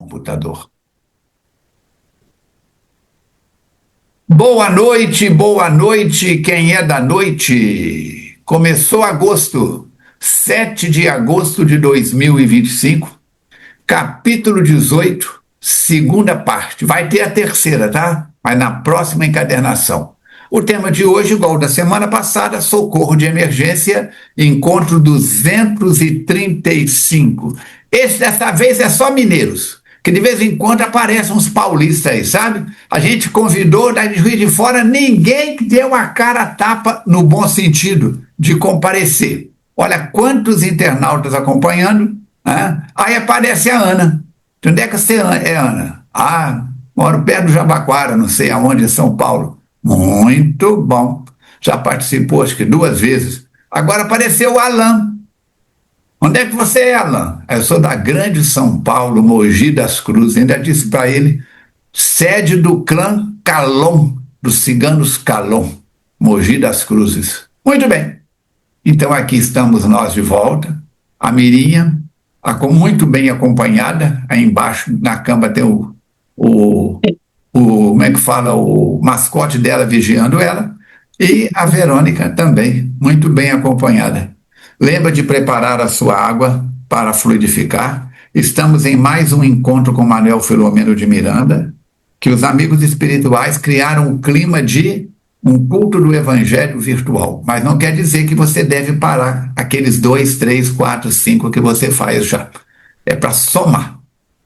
Computador. Boa noite, quem é da noite. Começou agosto, 7 de agosto de 2025, capítulo 18, segunda parte. Vai ter a terceira, tá? Mas na próxima encadernação. O tema de hoje, igual da semana passada, socorro de emergência, encontro 235. Dessa vez é só mineiros, que de vez em quando aparecem uns paulistas aí, sabe? A gente convidou, da Juiz de Fora, ninguém deu a cara a tapa no bom sentido de comparecer. Olha quantos internautas acompanhando, né? Aí aparece a Ana. De onde é que você é, Ana? Moro perto do Jabaquara, não sei aonde, em São Paulo. Muito bom. Já participou, acho que 2 vezes. Agora apareceu o Alan. Onde é que você é, Alan? Eu sou da Grande São Paulo, Mogi das Cruzes. Ainda disse para ele, sede do clã Calon, dos ciganos Calon, Mogi das Cruzes. Muito bem. Então aqui estamos nós de volta. A Mirinha, muito bem acompanhada. Aí embaixo, na cama, tem como é que fala, o mascote dela vigiando ela, e a Verônica também, muito bem acompanhada. Lembra de preparar a sua água para fluidificar. Estamos em mais um encontro com Manuel Filomeno de Miranda, que os amigos espirituais criaram um clima de um culto do evangelho virtual, mas não quer dizer que você deve parar aqueles 2, 3, 4, 5 que você faz já. É para somar.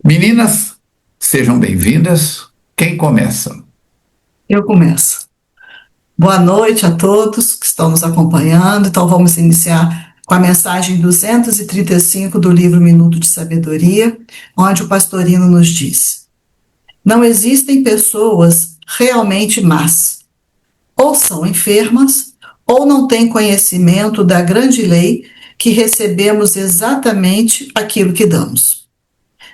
Meninas, sejam bem-vindas. Quem começa? Eu começo. Boa noite a todos que estão nos acompanhando. Então vamos iniciar com a mensagem 235 do livro Minuto de Sabedoria, onde o Pastorino nos diz: não existem pessoas realmente más. Ou são enfermas, ou não têm conhecimento da grande lei que recebemos exatamente aquilo que damos.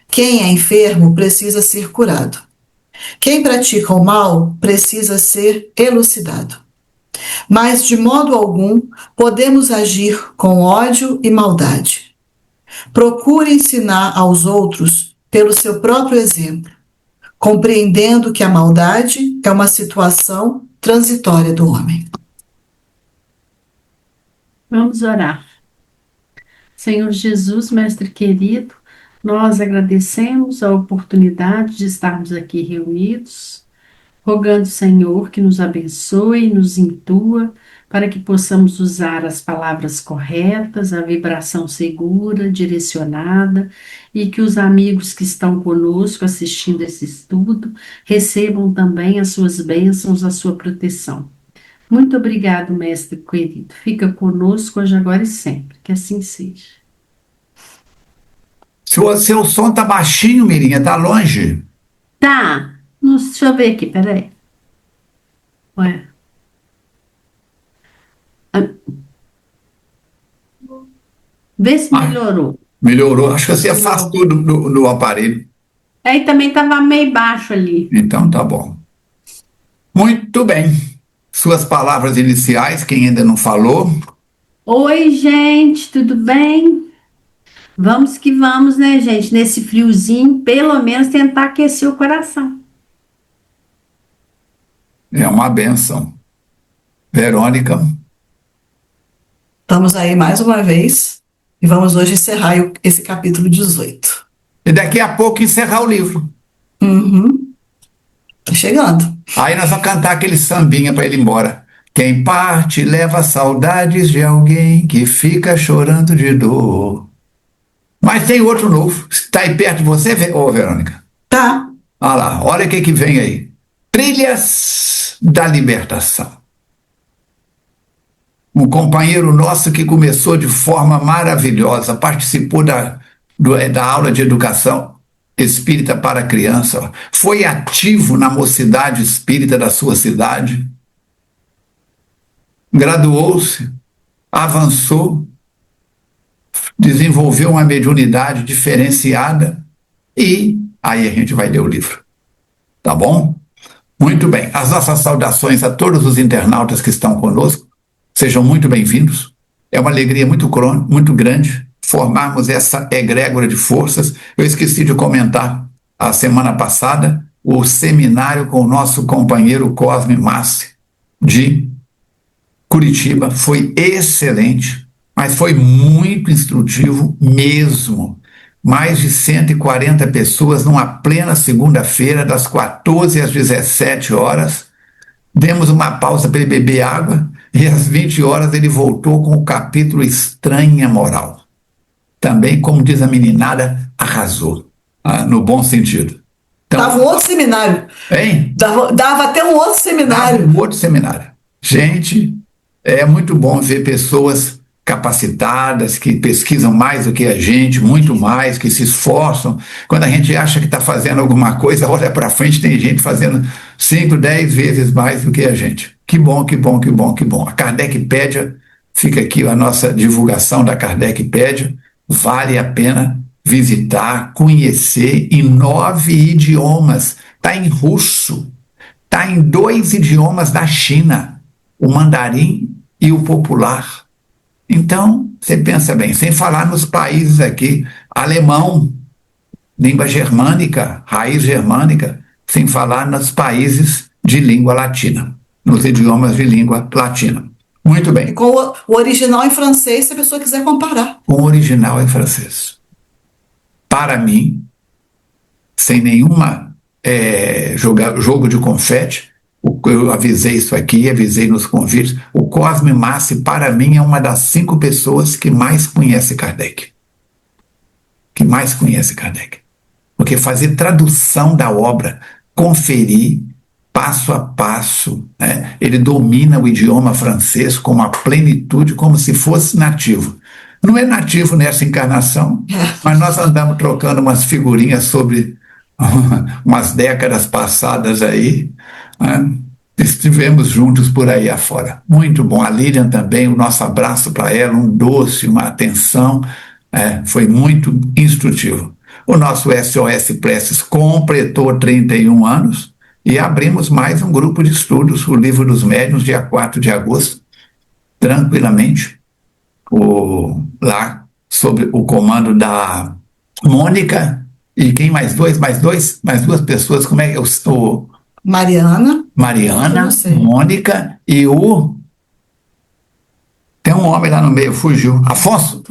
Quem é enfermo precisa ser curado. Quem pratica o mal precisa ser elucidado. Mas, de modo algum, podemos agir com ódio e maldade. Procure ensinar aos outros pelo seu próprio exemplo, compreendendo que a maldade é uma situação transitória do homem. Vamos orar. Senhor Jesus, Mestre querido, nós agradecemos a oportunidade de estarmos aqui reunidos, rogando, Senhor, que nos abençoe, nos intua, para que possamos usar as palavras corretas, a vibração segura, direcionada, e que os amigos que estão conosco assistindo esse estudo recebam também as suas bênçãos, a sua proteção. Muito obrigado, Mestre querido. Fica conosco hoje, agora e sempre. Que assim seja. Seu som tá baixinho, Mirinha, tá longe. Tá. Deixa eu ver aqui, peraí. Ué. Vê se melhorou. Melhorou. Acho que você afastou do aparelho. Aí também estava meio baixo ali. Então tá bom. Muito bem. Suas palavras iniciais, quem ainda não falou. Oi, gente, tudo bem? Vamos que vamos, né, gente? Nesse friozinho, pelo menos tentar aquecer o coração. É uma bênção. Verônica. Estamos aí mais uma vez e vamos hoje encerrar esse capítulo 18. E daqui a pouco encerrar o livro. Tá chegando. Aí nós vamos cantar aquele sambinha para ele ir embora. Quem parte leva saudades de alguém que fica chorando de dor. Mas tem outro novo. Está aí perto de você, Verônica? Tá. Olha lá, olha o que vem aí. Trilhas da Libertação. Um companheiro nosso que começou de forma maravilhosa, participou da aula de educação espírita para criança, foi ativo na mocidade espírita da sua cidade, graduou-se, avançou, desenvolveu uma mediunidade diferenciada e aí a gente vai ler o livro. Tá bom? Muito bem. As nossas saudações a todos os internautas que estão conosco. Sejam muito bem-vindos. É uma alegria muito grande formarmos essa egrégora de forças. Eu esqueci de comentar a semana passada, o seminário com o nosso companheiro Cosme Massi, de Curitiba. Foi excelente, mas foi muito instrutivo mesmo. Mais de 140 pessoas numa plena segunda-feira, das 14 às 17 horas. Demos uma pausa para ele beber água e às 20 horas ele voltou com o capítulo Estranha Moral. Também, como diz a meninada, arrasou, no bom sentido. Então, Dava um outro seminário. hein? Dava até um outro seminário. Um outro seminário. Gente, é muito bom ver pessoas capacitadas, que pesquisam mais do que a gente, muito mais, que se esforçam. Quando a gente acha que está fazendo alguma coisa, olha para frente, tem gente fazendo 5, 10 vezes mais do que a gente. Que bom, que bom, que bom, que bom. A Kardecpédia, fica aqui a nossa divulgação da Kardecpédia, vale a pena visitar, conhecer, em 9 idiomas. Está em russo, está em 2 idiomas da China, o mandarim e o popular. Então, você pensa bem, sem falar nos países aqui, alemão, língua germânica, raiz germânica, sem falar nos países de língua latina, nos idiomas de língua latina. Muito bem. Com o original em francês, se a pessoa quiser comparar. Com o original em francês. Para mim, sem nenhuma jogo de confete, eu avisei isso aqui, avisei nos convites, o Cosme Massi, para mim, é uma das 5 pessoas que mais conhece Kardec. Que mais conhece Kardec. Porque fazer tradução da obra, conferir passo a passo, né? Ele domina o idioma francês com uma plenitude, como se fosse nativo. Não é nativo nessa encarnação, mas nós andamos trocando umas figurinhas sobre umas décadas passadas aí, né? Estivemos juntos por aí afora. Muito bom. A Lilian também, o nosso abraço para ela, um doce, uma atenção, foi muito instrutivo. O nosso SOS Preces completou 31 anos e abrimos mais um grupo de estudos, o Livro dos Médiuns, dia 4 de agosto, tranquilamente, lá sobre o comando da Mônica. E quem mais duas pessoas, como é que eu Mariana, Mônica e tem um homem lá no meio, fugiu, Afonso?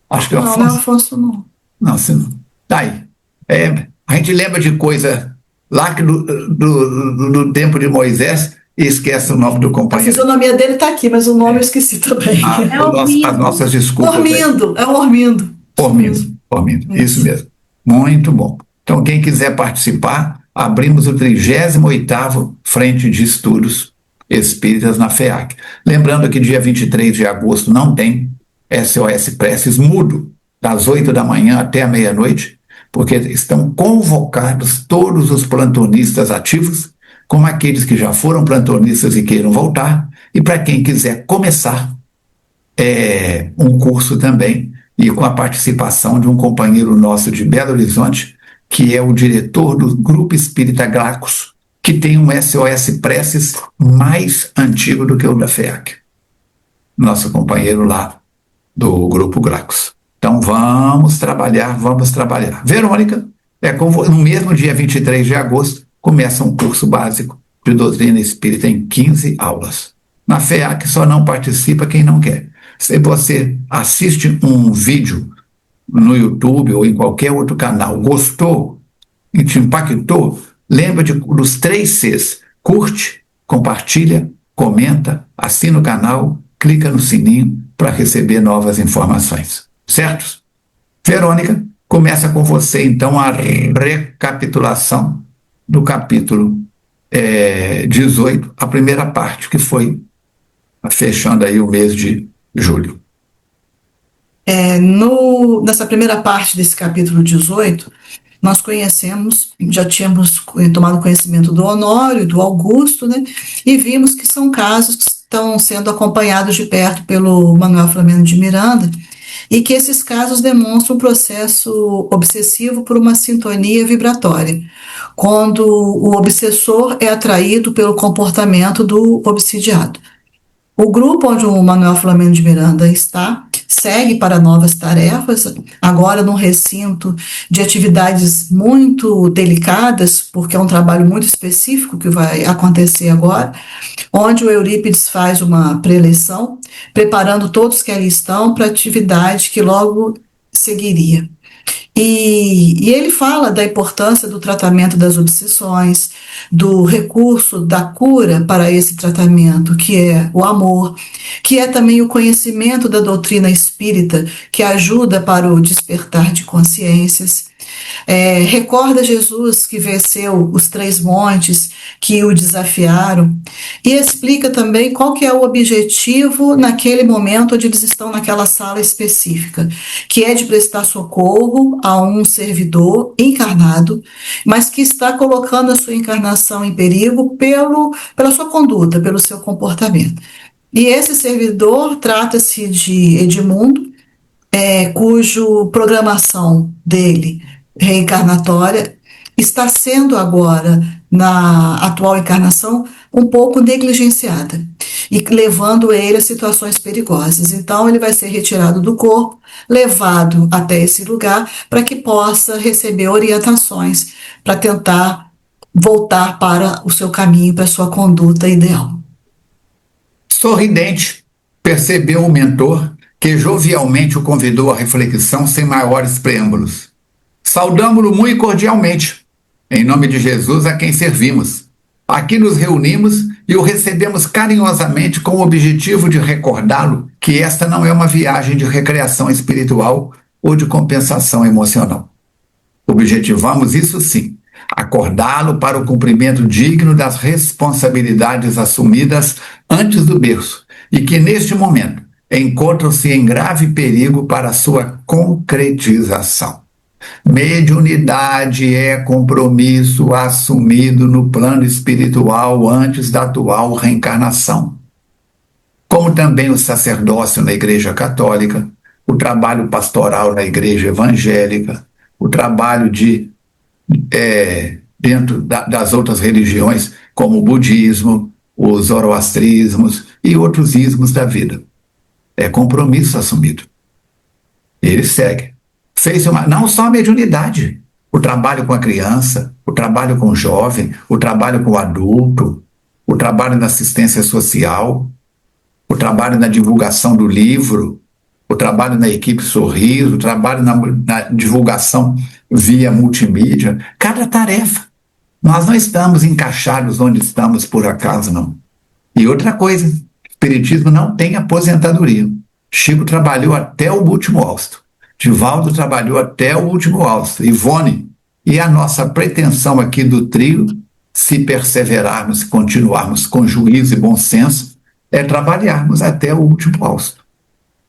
Acho que é o Afonso. Não, não é Afonso, não. Não, você não. Tá aí. A gente lembra de coisa lá do tempo de Moisés e esquece o nome do A companheiro. fisionomia dele está aqui, mas o nome eu esqueci também. As nossas desculpas. Ormindo, é o Ormindo. Ormindo, isso mesmo. Muito bom. Então, quem quiser participar, abrimos o 38º Frente de Estudos Espíritas na FEAC. Lembrando que dia 23 de agosto não tem SOS Preces mudo, das 8 da manhã até a meia-noite, porque estão convocados todos os plantonistas ativos, como aqueles que já foram plantonistas e queiram voltar, e para quem quiser começar um curso também, e com a participação de um companheiro nosso de Belo Horizonte, que é o diretor do Grupo Espírita Glacos, que tem um SOS Preces mais antigo do que o da FEAC. Nosso companheiro lá do Grupo Glacos. Então vamos trabalhar. Verônica, no mesmo dia 23 de agosto, começa um curso básico de doutrina espírita em 15 aulas. Na FEAC só não participa quem não quer. Se você assiste um vídeo no YouTube ou em qualquer outro canal, gostou e te impactou, lembra dos 3 Cs: curte, compartilha, comenta, assina o canal, clica no sininho para receber novas informações. Certo? Verônica, começa com você então a recapitulação do capítulo 18, a primeira parte, que foi fechando aí o mês de julho. Nessa primeira parte desse capítulo 18, nós já tínhamos tomado conhecimento do Honório, do Augusto, né? E vimos que são casos que estão sendo acompanhados de perto pelo Manuel Flamengo de Miranda, e que esses casos demonstram um processo obsessivo por uma sintonia vibratória, quando o obsessor é atraído pelo comportamento do obsidiado. O grupo onde o Manuel Flamengo de Miranda está segue para novas tarefas, agora num recinto de atividades muito delicadas, porque é um trabalho muito específico que vai acontecer agora, onde o Eurípides faz uma preleção, preparando todos que ali estão para a atividade que logo seguiria. E ele fala da importância do tratamento das obsessões, do recurso da cura para esse tratamento, que é o amor, que é também o conhecimento da doutrina espírita, que ajuda para o despertar de consciências. Recorda Jesus que venceu os 3 montes que o desafiaram e explica também qual que é o objetivo naquele momento onde eles estão naquela sala específica, que é de prestar socorro a um servidor encarnado, mas que está colocando a sua encarnação em perigo pela sua conduta, pelo seu comportamento. E esse servidor trata-se de Edmundo, cujo programação dele reencarnatória está sendo agora, na atual encarnação, um pouco negligenciada e levando ele a situações perigosas. Então, ele vai ser retirado do corpo, levado até esse lugar para que possa receber orientações para tentar voltar para o seu caminho, para a sua conduta ideal. Sorridente, percebeu o mentor, que jovialmente o convidou à reflexão sem maiores preâmbulos. Saudamo-lo muito cordialmente, em nome de Jesus a quem servimos. Aqui nos reunimos e o recebemos carinhosamente com o objetivo de recordá-lo que esta não é uma viagem de recreação espiritual ou de compensação emocional. Objetivamos, isso sim, acordá-lo para o cumprimento digno das responsabilidades assumidas antes do berço e que, neste momento, encontram-se em grave perigo para a sua concretização. Mediunidade é compromisso assumido no plano espiritual antes da atual reencarnação. Como também o sacerdócio na Igreja Católica, o trabalho pastoral na Igreja Evangélica, o trabalho dentro das outras religiões, como o budismo, os zoroastrismos e outros ismos da vida. É compromisso assumido. Ele segue. Fez não só a mediunidade, o trabalho com a criança, o trabalho com o jovem, o trabalho com o adulto, o trabalho na assistência social, o trabalho na divulgação do livro, o trabalho na equipe Sorriso, o trabalho na divulgação via multimídia, cada tarefa. Nós não estamos encaixados onde estamos por acaso, não. E outra coisa, o espiritismo não tem aposentadoria. Chico trabalhou até o último hausto. Divaldo trabalhou até o último hausto. Ivone, e a nossa pretensão aqui do trio, se perseverarmos e continuarmos com juízo e bom senso, é trabalharmos até o último hausto.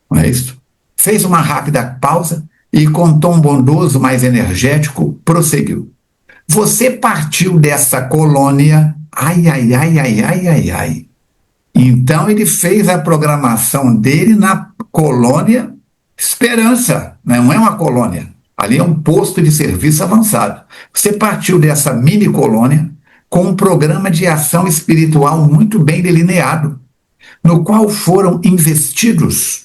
Não é isso? Fez uma rápida pausa e, com tom bondoso, mais energético, prosseguiu. Você partiu dessa colônia, ai. Então ele fez a programação dele na colônia Esperança, não é uma colônia, ali é um posto de serviço avançado. Você partiu dessa mini colônia com um programa de ação espiritual muito bem delineado, no qual foram investidos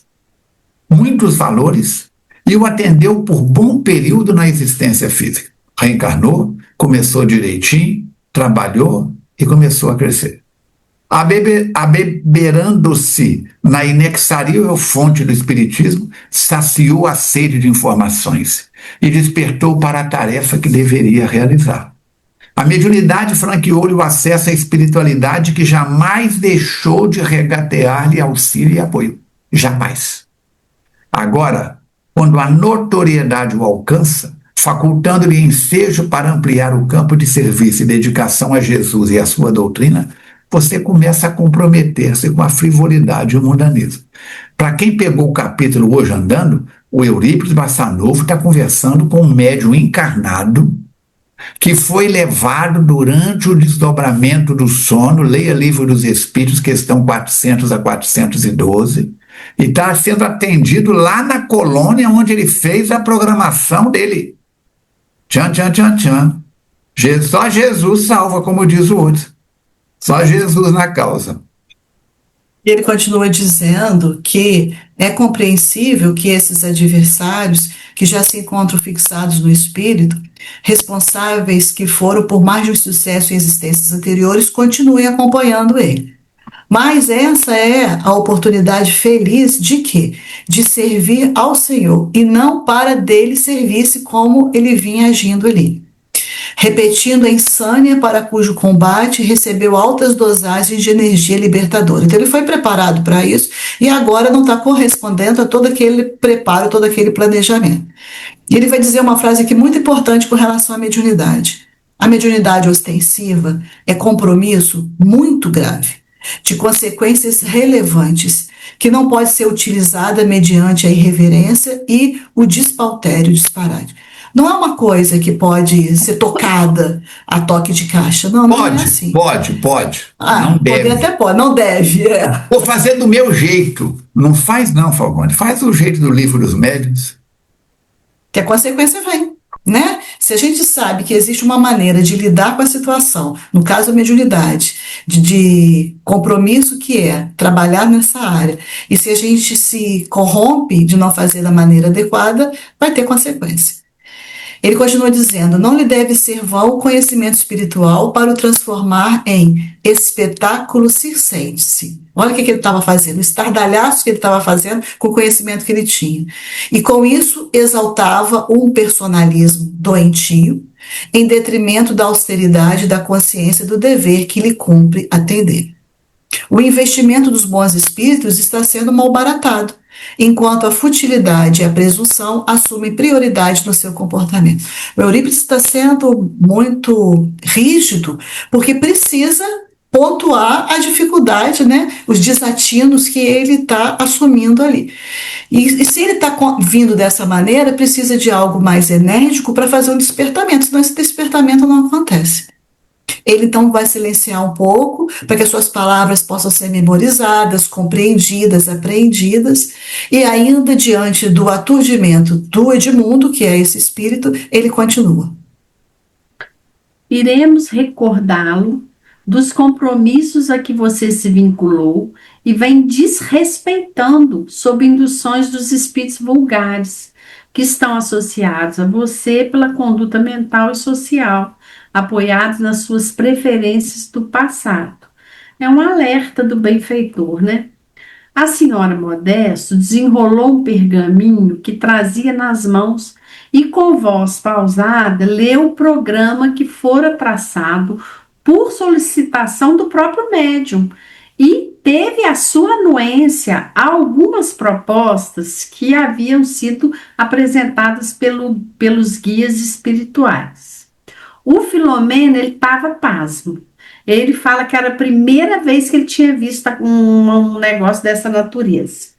muitos valores e o atendeu por bom período na existência física. Reencarnou, começou direitinho, trabalhou e começou a crescer. Abeberando-se na inexaurível fonte do Espiritismo, saciou a sede de informações e despertou para a tarefa que deveria realizar. A mediunidade franqueou-lhe o acesso à espiritualidade que jamais deixou de regatear-lhe auxílio e apoio. Jamais. Agora, quando a notoriedade o alcança, facultando-lhe ensejo para ampliar o campo de serviço e dedicação a Jesus e a sua doutrina, você começa a comprometer-se com a frivolidade e o mundanismo. Para quem pegou o capítulo hoje andando, o Eurípides Barçanufo está conversando com um médium encarnado que foi levado durante o desdobramento do sono, leia Livro dos Espíritos, questão 400 a 412, e está sendo atendido lá na colônia onde ele fez a programação dele. Tchan. Só Jesus salva, como diz o outro. Só Jesus na causa. Ele continua dizendo que É compreensível que esses adversários, que já se encontram fixados no espírito, responsáveis que foram por mais de um sucesso em existências anteriores, continuem acompanhando ele. Mas essa é a oportunidade feliz de quê? De servir ao Senhor e não para dele servir-se como ele vinha agindo ali. Repetindo a insânia para cujo combate recebeu altas dosagens de energia libertadora. Então ele foi preparado para isso e agora não está correspondendo a todo aquele preparo, todo aquele planejamento. E ele vai dizer uma frase aqui muito importante com relação à mediunidade. A mediunidade ostensiva é compromisso muito grave, de consequências relevantes, que não pode ser utilizada mediante a irreverência e o despautério, disparate. Não é uma coisa que pode ser tocada a toque de caixa. Não, não é assim. Pode. Ah, Não poder deve. até pode, não deve. Vou fazer do meu jeito. Não faz não, Falcone. Faz do jeito do livro dos médiuns. Que a consequência vem, né? Se a gente sabe que existe uma maneira de lidar com a situação, no caso da mediunidade, de compromisso que é trabalhar nessa área, e se a gente se corrompe de não fazer da maneira adequada, vai ter consequência. Ele continua dizendo, não lhe deve ser vão o conhecimento espiritual para o transformar em espetáculo circense. Olha o que ele estava fazendo, o estardalhaço que ele estava fazendo com o conhecimento que ele tinha. E com isso exaltava um personalismo doentio, em detrimento da austeridade da consciência do dever que lhe cumpre atender. O investimento dos bons espíritos está sendo malbaratado, enquanto a futilidade e a presunção assumem prioridade no seu comportamento. O Eurípides está sendo muito rígido, porque precisa pontuar a dificuldade, né, os desatinos que ele está assumindo ali. E se ele está vindo dessa maneira, precisa de algo mais enérgico para fazer um despertamento, senão esse despertamento não acontece. Ele então vai silenciar um pouco para que as suas palavras possam ser memorizadas, compreendidas, apreendidas, e ainda diante do aturdimento do Edmundo, que é esse espírito, ele continua. Iremos recordá-lo dos compromissos a que você se vinculou e vem desrespeitando sob induções dos espíritos vulgares que estão associados a você pela conduta mental e social, apoiados nas suas preferências do passado. É um alerta do benfeitor, né? A senhora Modesto desenrolou um pergaminho que trazia nas mãos e, com voz pausada, leu o programa que fora traçado por solicitação do próprio médium e teve a sua anuência a algumas propostas que haviam sido apresentadas pelos guias espirituais. O Filomeno, ele estava pasmo. Ele fala que era a primeira vez que ele tinha visto um negócio dessa natureza.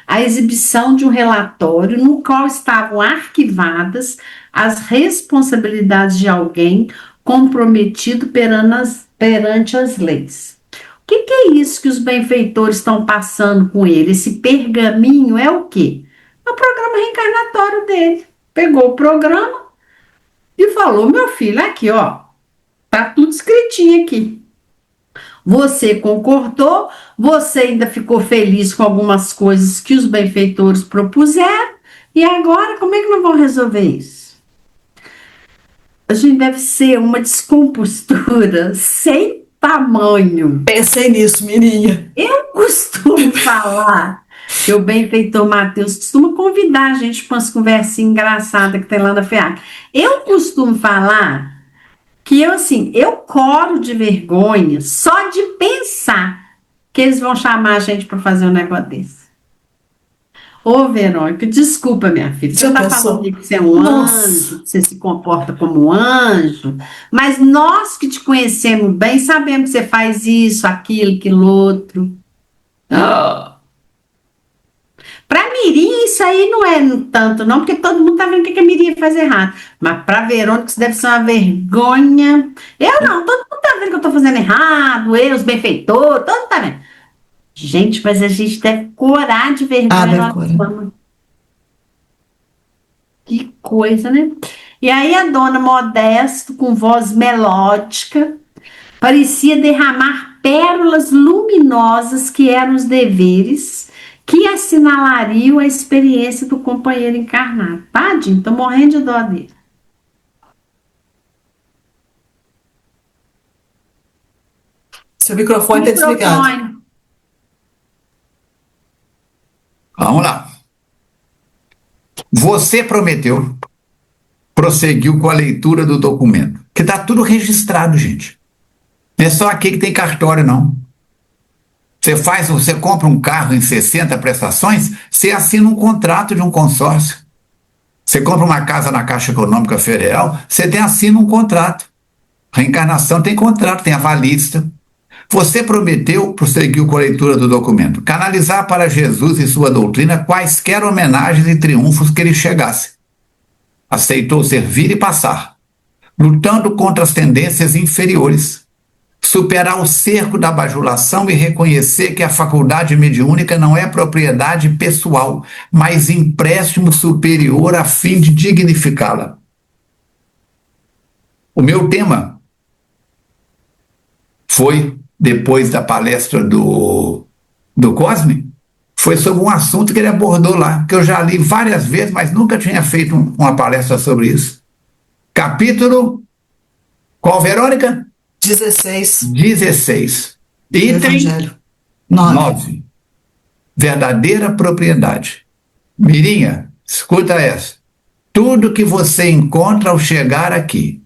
A exibição de um relatório no qual estavam arquivadas as responsabilidades de alguém comprometido perante as leis. O que é isso que os benfeitores estão passando com ele? Esse pergaminho é o quê? É o programa reencarnatório dele. Pegou o programa e falou, meu filho, aqui ó, tá tudo escritinho aqui. Você concordou, você ainda ficou feliz com algumas coisas que os benfeitores propuseram, e agora como é que nós vamos resolver isso? A gente deve ser uma descompostura sem tamanho. Pensei nisso, Mirinha. Eu costumo falar que o benfeitor Mateus costuma convidar a gente para umas conversinhas engraçadas que tem lá na FEAC. Eu costumo falar que eu coro de vergonha só de pensar que eles vão chamar a gente para fazer um negócio desse. Ô, Verônica, desculpa, minha filha. Você está falando que você é um anjo, que você se comporta como um anjo, mas nós que te conhecemos bem sabemos que você faz isso, aquilo outro. Para Mirim, isso aí não é tanto, não, porque todo mundo tá vendo o que a Mirim faz errado. Mas para Verônica, isso deve ser uma vergonha. Eu não, todo mundo tá vendo que eu tô fazendo errado, os benfeitores, todo mundo tá vendo. Gente, mas a gente deve corar de vergonha. Que coisa, né? E aí a dona Modesto, com voz melódica, parecia derramar pérolas luminosas que eram os deveres que assinalariam a experiência do companheiro encarnado. Tadinho, tô morrendo de dó dele. Seu microfone está desligado. Vamos lá. Você prometeu, prosseguiu com a leitura do documento, que está tudo registrado, gente. Não é só aqui que tem cartório, não. Você compra um carro em 60 prestações, você assina um contrato de um consórcio. Você compra uma casa na Caixa Econômica Federal, você assina um contrato. Reencarnação tem contrato, tem avalista. Você prometeu, prosseguiu com a leitura do documento, canalizar para Jesus e sua doutrina quaisquer homenagens e triunfos que ele chegasse. Aceitou servir e passar, lutando contra as tendências inferiores, superar o cerco da bajulação e reconhecer que a faculdade mediúnica não é propriedade pessoal, mas empréstimo superior a fim de dignificá-la. O meu tema foi, depois da palestra do Cosme, foi sobre um assunto que ele abordou lá, que eu já li várias vezes, mas nunca tinha feito uma palestra sobre isso. Capítulo, qual, Verônica? 16. Item Evangelho. 9. Verdadeira propriedade. Mirinha, escuta essa. Tudo que você encontra ao chegar aqui,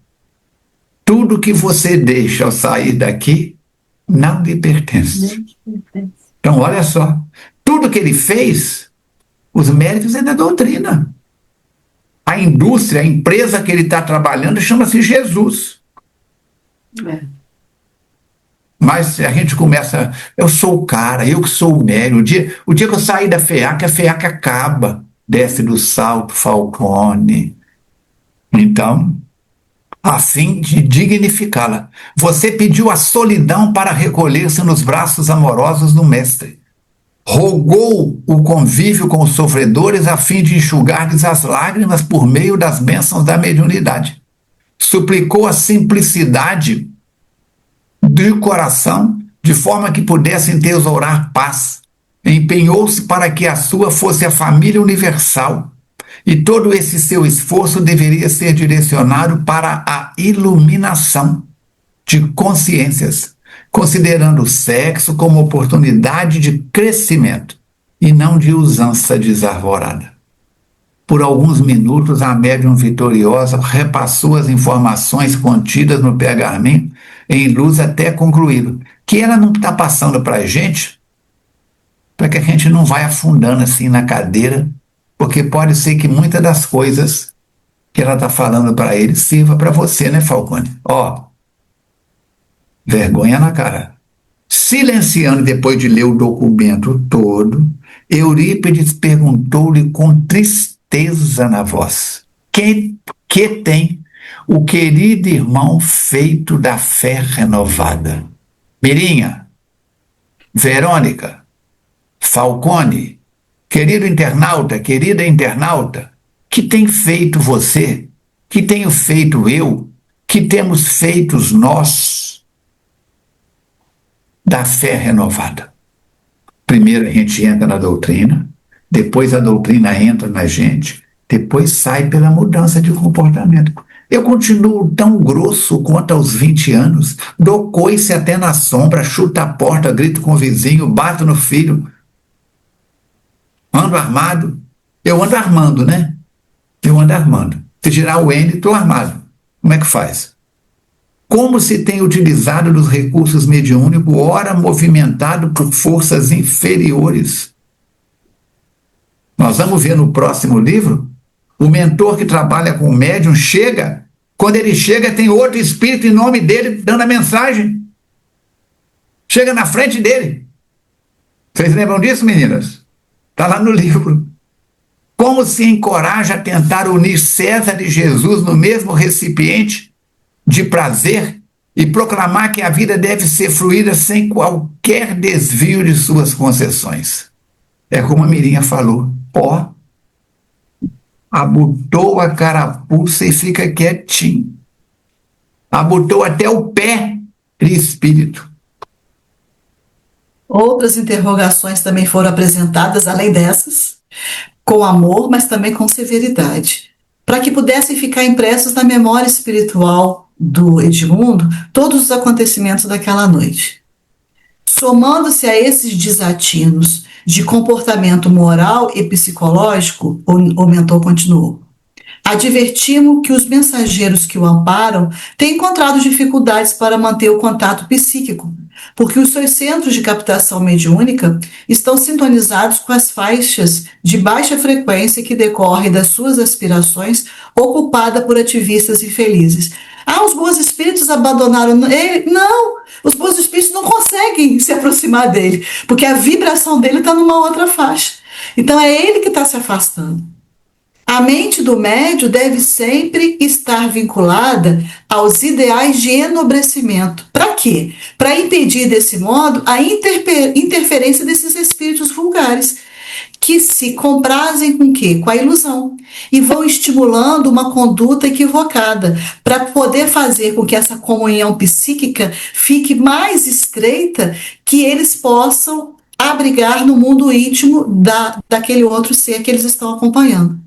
tudo que você deixa ao sair daqui, não lhe pertence. Então, olha só. Tudo que ele fez, os méritos é da doutrina. A indústria, a empresa que ele está trabalhando, chama-se Jesus. Mas a gente começa, eu sou o cara, eu que sou o médio. O dia que eu sair da FEAC, a FEAC acaba, desce do Salto Falcone. Então, a fim de dignificá-la, você pediu a solidão para recolher-se nos braços amorosos do Mestre. Rogou o convívio com os sofredores a fim de enxugar-lhes as lágrimas por meio das bênçãos da mediunidade. Suplicou a simplicidade do coração, de forma que pudessem tesourar paz. Empenhou-se para que a sua fosse a família universal. E todo esse seu esforço deveria ser direcionado para a iluminação de consciências, considerando o sexo como oportunidade de crescimento e não de usança desarvorada. Por alguns minutos, a médium vitoriosa repassou as informações contidas no pergaminho em luz até concluí-lo, que ela não está passando para a gente, para que a gente não vá afundando assim na cadeira, porque pode ser que muitas das coisas que ela está falando para ele sirva para você, né, Falcone? Vergonha na cara. Silenciando depois de ler o documento todo, Eurípides perguntou-lhe com tristeza na voz: que tem o querido irmão feito da fé renovada? Mirinha, Verônica, Falcone, querido internauta, querida internauta, que tem feito você, que tenho feito eu, que temos feito nós da fé renovada? Primeiro a gente entra na doutrina, depois a doutrina entra na gente, depois sai pela mudança de comportamento. Eu continuo tão grosso quanto aos 20 anos, dou coice até na sombra, chuto a porta, grito com o vizinho, bato no filho, ando armado. Eu ando armando, né? Eu ando armando. Se tirar o N, estou armado. Como é que faz? Como se tem utilizado dos recursos mediúnicos, ora movimentado por forças inferiores. Nós vamos ver no próximo livro, o mentor que trabalha com o médium chega, quando ele chega tem outro espírito em nome dele dando a mensagem. Chega na frente dele. Vocês lembram disso, meninas? Está lá no livro. Como se encoraja a tentar unir César e Jesus no mesmo recipiente de prazer e proclamar que a vida deve ser fluida sem qualquer desvio de suas concessões. É como a Mirinha falou, abotou a carapuça e fica quietinho. Abotou até o pé de espírito. Outras interrogações também foram apresentadas, além dessas, com amor, mas também com severidade, para que pudessem ficar impressos na memória espiritual do Edmundo todos os acontecimentos daquela noite. Somando-se a esses desatinos de comportamento moral e psicológico, o mentor continuou, advertimos que os mensageiros que o amparam têm encontrado dificuldades para manter o contato psíquico, porque os seus centros de captação mediúnica estão sintonizados com as faixas de baixa frequência que decorrem das suas aspirações, ocupada por ativistas infelizes. Ah, os bons espíritos abandonaram ele? Não! Os bons espíritos não conseguem se aproximar dele, porque a vibração dele está numa outra faixa. Então é ele que está se afastando. A mente do médium deve sempre estar vinculada aos ideais de enobrecimento. Para quê? Para impedir, desse modo, a interferência desses espíritos vulgares, que se comprazem com o quê? Com a ilusão. E vão estimulando uma conduta equivocada, para poder fazer com que essa comunhão psíquica fique mais estreita, que eles possam abrigar no mundo íntimo daquele outro ser que eles estão acompanhando.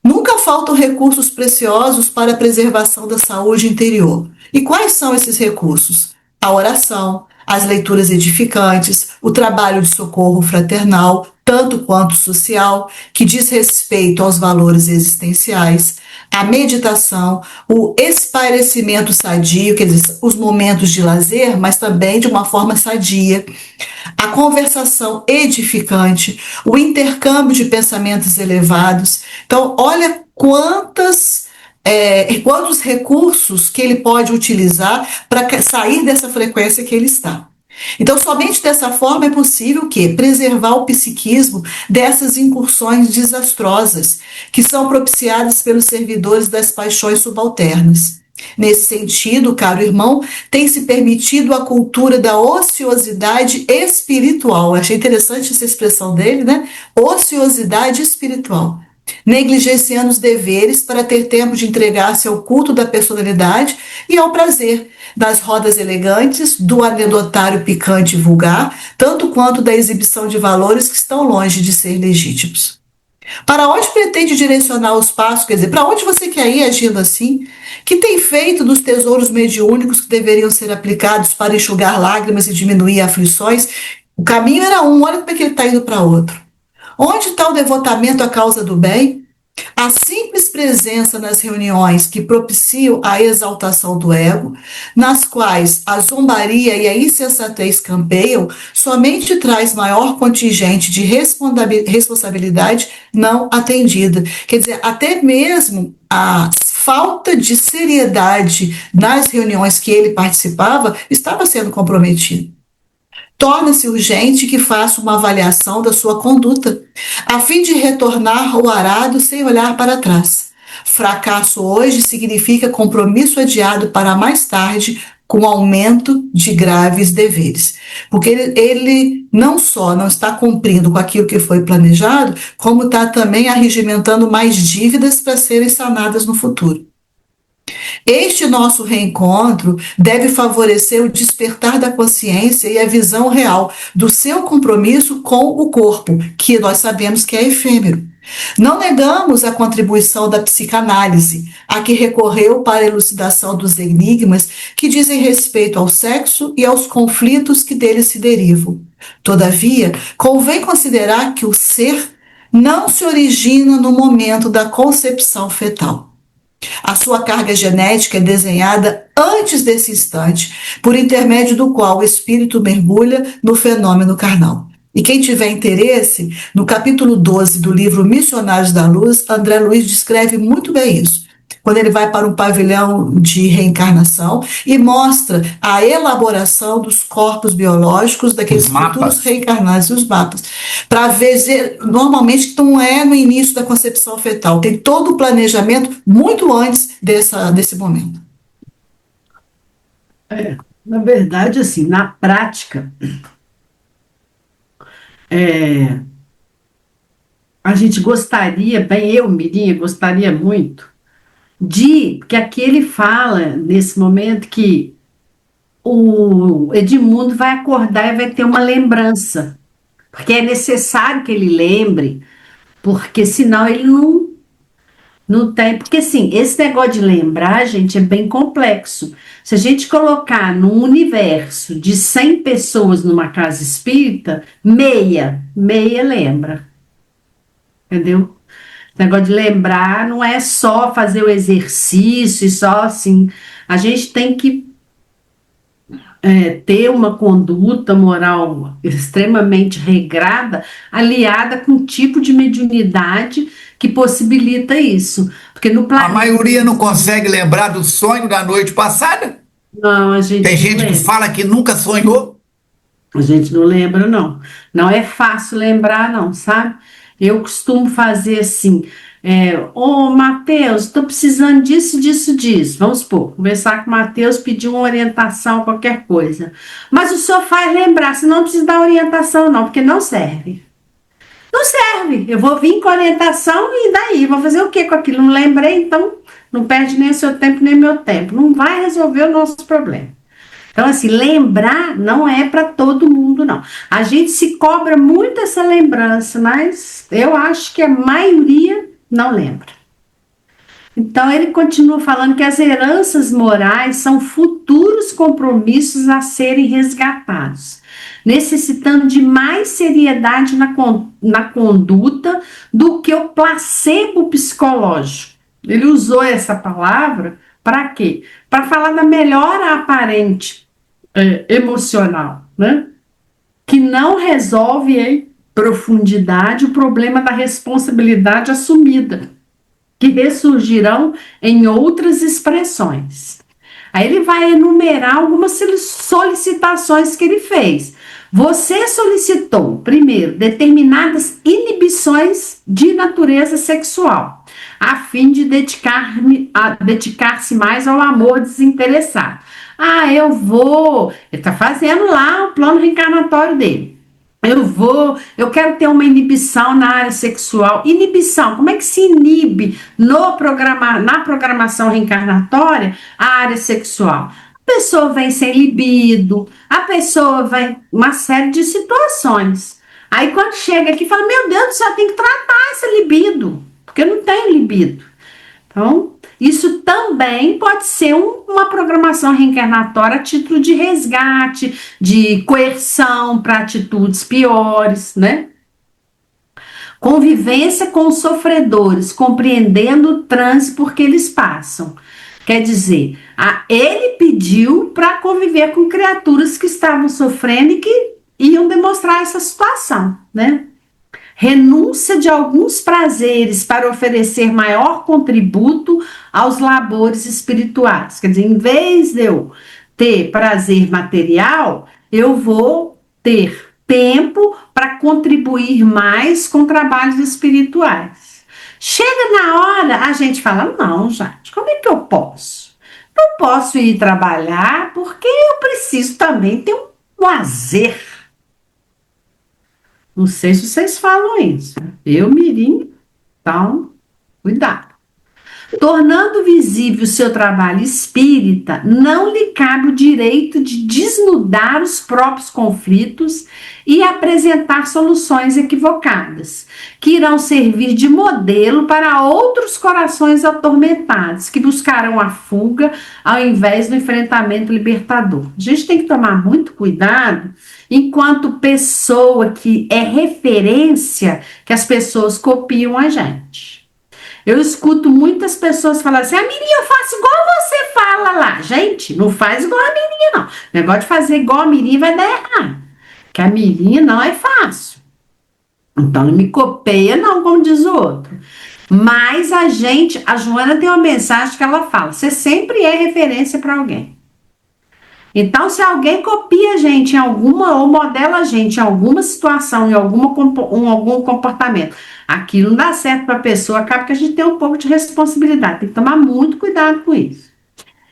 Nunca faltam recursos preciosos para a preservação da saúde interior. E quais são esses recursos? A oração, as leituras edificantes, o trabalho de socorro fraternal, tanto quanto social, que diz respeito aos valores existenciais, a meditação, o espairecimento sadio, quer dizer, os momentos de lazer, mas também de uma forma sadia, a conversação edificante, o intercâmbio de pensamentos elevados. Então, olha quantos recursos que ele pode utilizar para sair dessa frequência que ele está. Então, somente dessa forma é possível preservar o psiquismo dessas incursões desastrosas que são propiciadas pelos servidores das paixões subalternas. Nesse sentido, caro irmão, tem se permitido a cultura da ociosidade espiritual. Achei interessante essa expressão dele, né? Ociosidade espiritual. Negligenciando os deveres para ter tempo de entregar-se ao culto da personalidade e ao prazer das rodas elegantes, do anedotário picante e vulgar, tanto quanto da exibição de valores que estão longe de ser legítimos. Para onde pretende direcionar os passos? Quer dizer, para onde você quer ir agindo assim? Que tem feito dos tesouros mediúnicos que deveriam ser aplicados para enxugar lágrimas e diminuir aflições? O caminho era um, olha como é que ele está indo para outro. Onde está o devotamento à causa do bem? A simples presença nas reuniões que propiciam a exaltação do ego, nas quais a zombaria e a insensatez campeiam, somente traz maior contingente de responsabilidade não atendida. Quer dizer, até mesmo a falta de seriedade nas reuniões que ele participava estava sendo comprometida. Torna-se urgente que faça uma avaliação da sua conduta, a fim de retornar ao arado sem olhar para trás. Fracasso hoje significa compromisso adiado para mais tarde, com aumento de graves deveres. Porque ele não só não está cumprindo com aquilo que foi planejado, como está também arregimentando mais dívidas para serem sanadas no futuro. Este nosso reencontro deve favorecer o despertar da consciência e a visão real do seu compromisso com o corpo, que nós sabemos que é efêmero. Não negamos a contribuição da psicanálise, a que recorreu para a elucidação dos enigmas que dizem respeito ao sexo e aos conflitos que dele se derivam. Todavia, convém considerar que o ser não se origina no momento da concepção fetal. A sua carga genética é desenhada antes desse instante, por intermédio do qual o espírito mergulha no fenômeno carnal. E quem tiver interesse, no capítulo 12 do livro Missionários da Luz, André Luiz descreve muito bem isso. Quando ele vai para um pavilhão de reencarnação e mostra a elaboração dos corpos biológicos daqueles futuros reencarnados e os mapas. Para ver, normalmente não é no início da concepção fetal, tem todo o planejamento muito antes desse momento. Na verdade, assim, na prática, a gente gostaria, eu, Mirinha, gostaria muito que aqui ele fala, nesse momento, que o Edmundo vai acordar e vai ter uma lembrança, porque é necessário que ele lembre, porque senão ele não tem. Porque assim, esse negócio de lembrar, gente, é bem complexo. Se a gente colocar num universo de 100 pessoas numa casa espírita, meia lembra, entendeu? Esse negócio de lembrar não é só fazer o exercício e só assim. A gente tem que ter uma conduta moral extremamente regrada, aliada com um tipo de mediunidade que possibilita isso. Porque no A planeta. maioria não consegue lembrar do sonho da noite passada. Não, a gente Tem não gente que lembra. fala que nunca sonhou. A gente não lembra, não. Não é fácil lembrar, não, sabe? Eu costumo fazer assim. Ô, Matheus, estou precisando disso, disso, disso. Vamos supor, conversar com o Matheus, pedir uma orientação, qualquer coisa. Mas o senhor faz lembrar, senão não precisa dar orientação, não, porque não serve. Não serve. Eu vou vir com orientação e daí? Vou fazer o quê com aquilo? Não lembrei, então não perde nem o seu tempo, nem o meu tempo. Não vai resolver o nosso problema. Então, assim, lembrar não é para todo mundo, não. A gente se cobra muito essa lembrança, mas eu acho que a maioria não lembra. Então, ele continua falando que as heranças morais são futuros compromissos a serem resgatados, necessitando de mais seriedade na conduta do que o placebo psicológico. Ele usou essa palavra para quê? Para falar da melhora aparente emocional, né? Que não resolve em profundidade o problema da responsabilidade assumida, que ressurgirão em outras expressões. Aí ele vai enumerar algumas solicitações que ele fez. Você solicitou, primeiro, determinadas inibições de natureza sexual, a fim de dedicar-se mais ao amor desinteressado. Ah, ele está fazendo lá o plano reencarnatório dele. Eu quero ter uma inibição na área sexual. Inibição, como é que se inibe na programação reencarnatória a área sexual? A pessoa vem sem libido, a pessoa vem uma série de situações. Aí quando chega aqui, fala, meu Deus do céu, tem que tratar essa libido, porque eu não tenho libido. Então, isso também pode ser uma programação reencarnatória a título de resgate, de coerção para atitudes piores, né? Convivência com os sofredores, compreendendo o trânsito por que eles passam. Quer dizer, ele pediu para conviver com criaturas que estavam sofrendo e que iam demonstrar essa situação, né? Renúncia de alguns prazeres para oferecer maior contributo aos labores espirituais. Quer dizer, em vez de eu ter prazer material, eu vou ter tempo para contribuir mais com trabalhos espirituais. Chega na hora, a gente fala, não, gente, como é que eu posso? Não posso ir trabalhar porque eu preciso também ter um lazer. Não sei se vocês falam isso. Eu, Mirim, então, cuidado. Tornando visível o seu trabalho espírita, não lhe cabe o direito de desnudar os próprios conflitos e apresentar soluções equivocadas, que irão servir de modelo para outros corações atormentados, que buscarão a fuga ao invés do enfrentamento libertador. A gente tem que tomar muito cuidado enquanto pessoa que é referência, que as pessoas copiam a gente. Eu escuto muitas pessoas falar assim, a Miriam, eu faço igual você fala lá. Gente, não faz igual a Miriam, não. O negócio de fazer igual a Miriam vai dar errado. Porque a Miriam não é fácil. Então não me copeia não, como diz o outro. Mas a Joana tem uma mensagem que ela fala, você sempre é referência para alguém. Então, se alguém copia a gente em alguma, ou modela a gente em alguma situação, em algum comportamento, aquilo não dá certo para a pessoa, acaba que a gente tem um pouco de responsabilidade. Tem que tomar muito cuidado com isso.